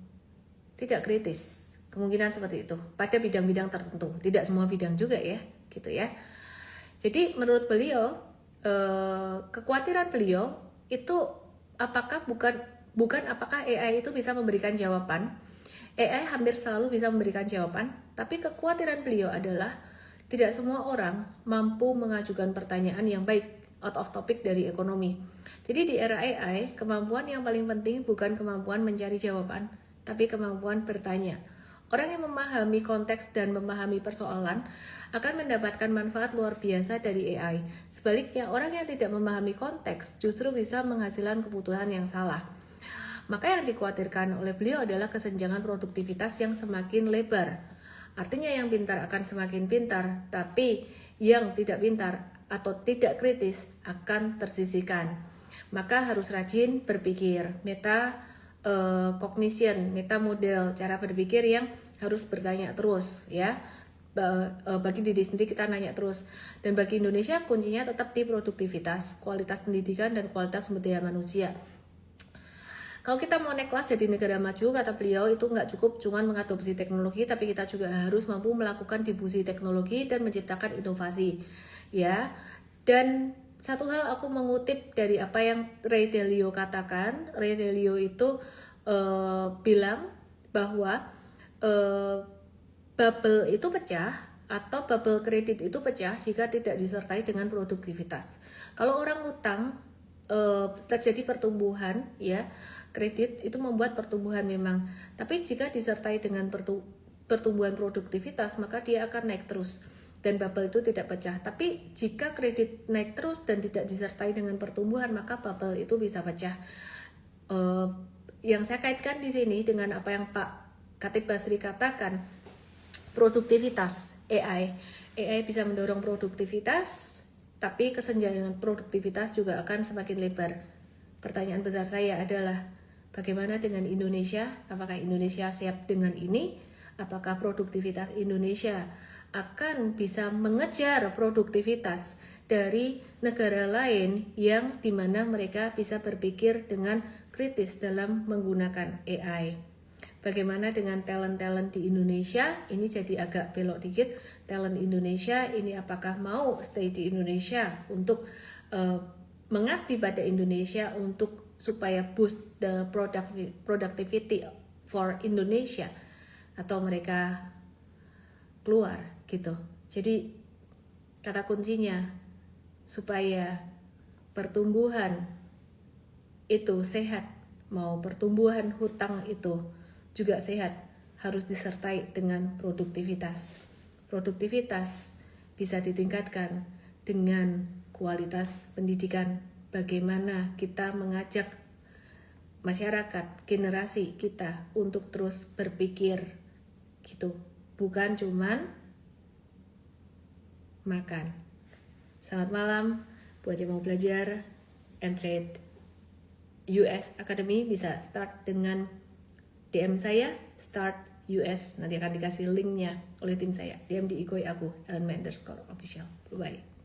tidak kritis. Kemungkinan seperti itu pada bidang-bidang tertentu, tidak semua bidang juga ya, gitu ya. Jadi menurut beliau, kekhawatiran beliau itu apakah apakah AI itu bisa memberikan jawaban. AI hampir selalu bisa memberikan jawaban, tapi kekhawatiran beliau adalah tidak semua orang mampu mengajukan pertanyaan yang baik out of topic dari ekonomi. Jadi di era AI, kemampuan yang paling penting bukan kemampuan mencari jawaban, tapi kemampuan bertanya. Orang yang memahami konteks dan memahami persoalan akan mendapatkan manfaat luar biasa dari AI. Sebaliknya, orang yang tidak memahami konteks justru bisa menghasilkan kebutuhan yang salah. Maka yang dikhawatirkan oleh beliau adalah kesenjangan produktivitas yang semakin lebar. Artinya yang pintar akan semakin pintar, tapi yang tidak pintar atau tidak kritis akan tersisihkan. Maka harus rajin berpikir, cognition, meta model, cara berpikir yang harus bertanya terus ya. Bagi diri sendiri kita nanya terus. Dan bagi Indonesia kuncinya tetap di produktivitas, kualitas pendidikan dan kualitas sumber daya manusia. Kalau kita mau naik kelas jadi negara maju, kata beliau, itu nggak cukup cuma mengadopsi teknologi, tapi kita juga harus mampu melakukan difusi teknologi dan menciptakan inovasi ya. Dan satu hal aku mengutip dari apa yang Ray Dalio katakan. Ray Dalio itu bilang bahwa bubble itu pecah atau bubble kredit itu pecah jika tidak disertai dengan produktivitas. Kalau orang utang terjadi pertumbuhan ya, kredit itu membuat pertumbuhan memang, tapi jika disertai dengan pertumbuhan produktivitas maka dia akan naik terus dan bubble itu tidak pecah. Tapi jika kredit naik terus dan tidak disertai dengan pertumbuhan maka bubble itu bisa pecah. Yang saya kaitkan di sini dengan apa yang Pak Khatib Basri katakan, produktivitas AI bisa mendorong produktivitas, tapi kesenjangan produktivitas juga akan semakin lebar. Pertanyaan besar saya adalah bagaimana dengan Indonesia? Apakah Indonesia siap dengan ini? Apakah produktivitas Indonesia akan bisa mengejar produktivitas dari negara lain yang dimana mereka bisa berpikir dengan kritis dalam menggunakan AI? Bagaimana dengan talent-talent di Indonesia? Ini jadi agak belok dikit. Talent Indonesia ini apakah mau stay di Indonesia untuk mengabdi pada Indonesia untuk supaya boost the productivity for Indonesia, atau mereka keluar gitu. Jadi kata kuncinya supaya pertumbuhan itu sehat, mau pertumbuhan hutang itu juga sehat, harus disertai dengan produktivitas. Produktivitas bisa ditingkatkan dengan kualitas pendidikan. Bagaimana kita mengajak masyarakat, generasi kita untuk terus berpikir gitu, bukan cuman makan. Selamat malam buat yang mau belajar M-Trade US Academy, bisa start dengan DM saya, start US, nanti akan dikasih linknya oleh tim saya. DM di Ikoi aku, _official. Bye.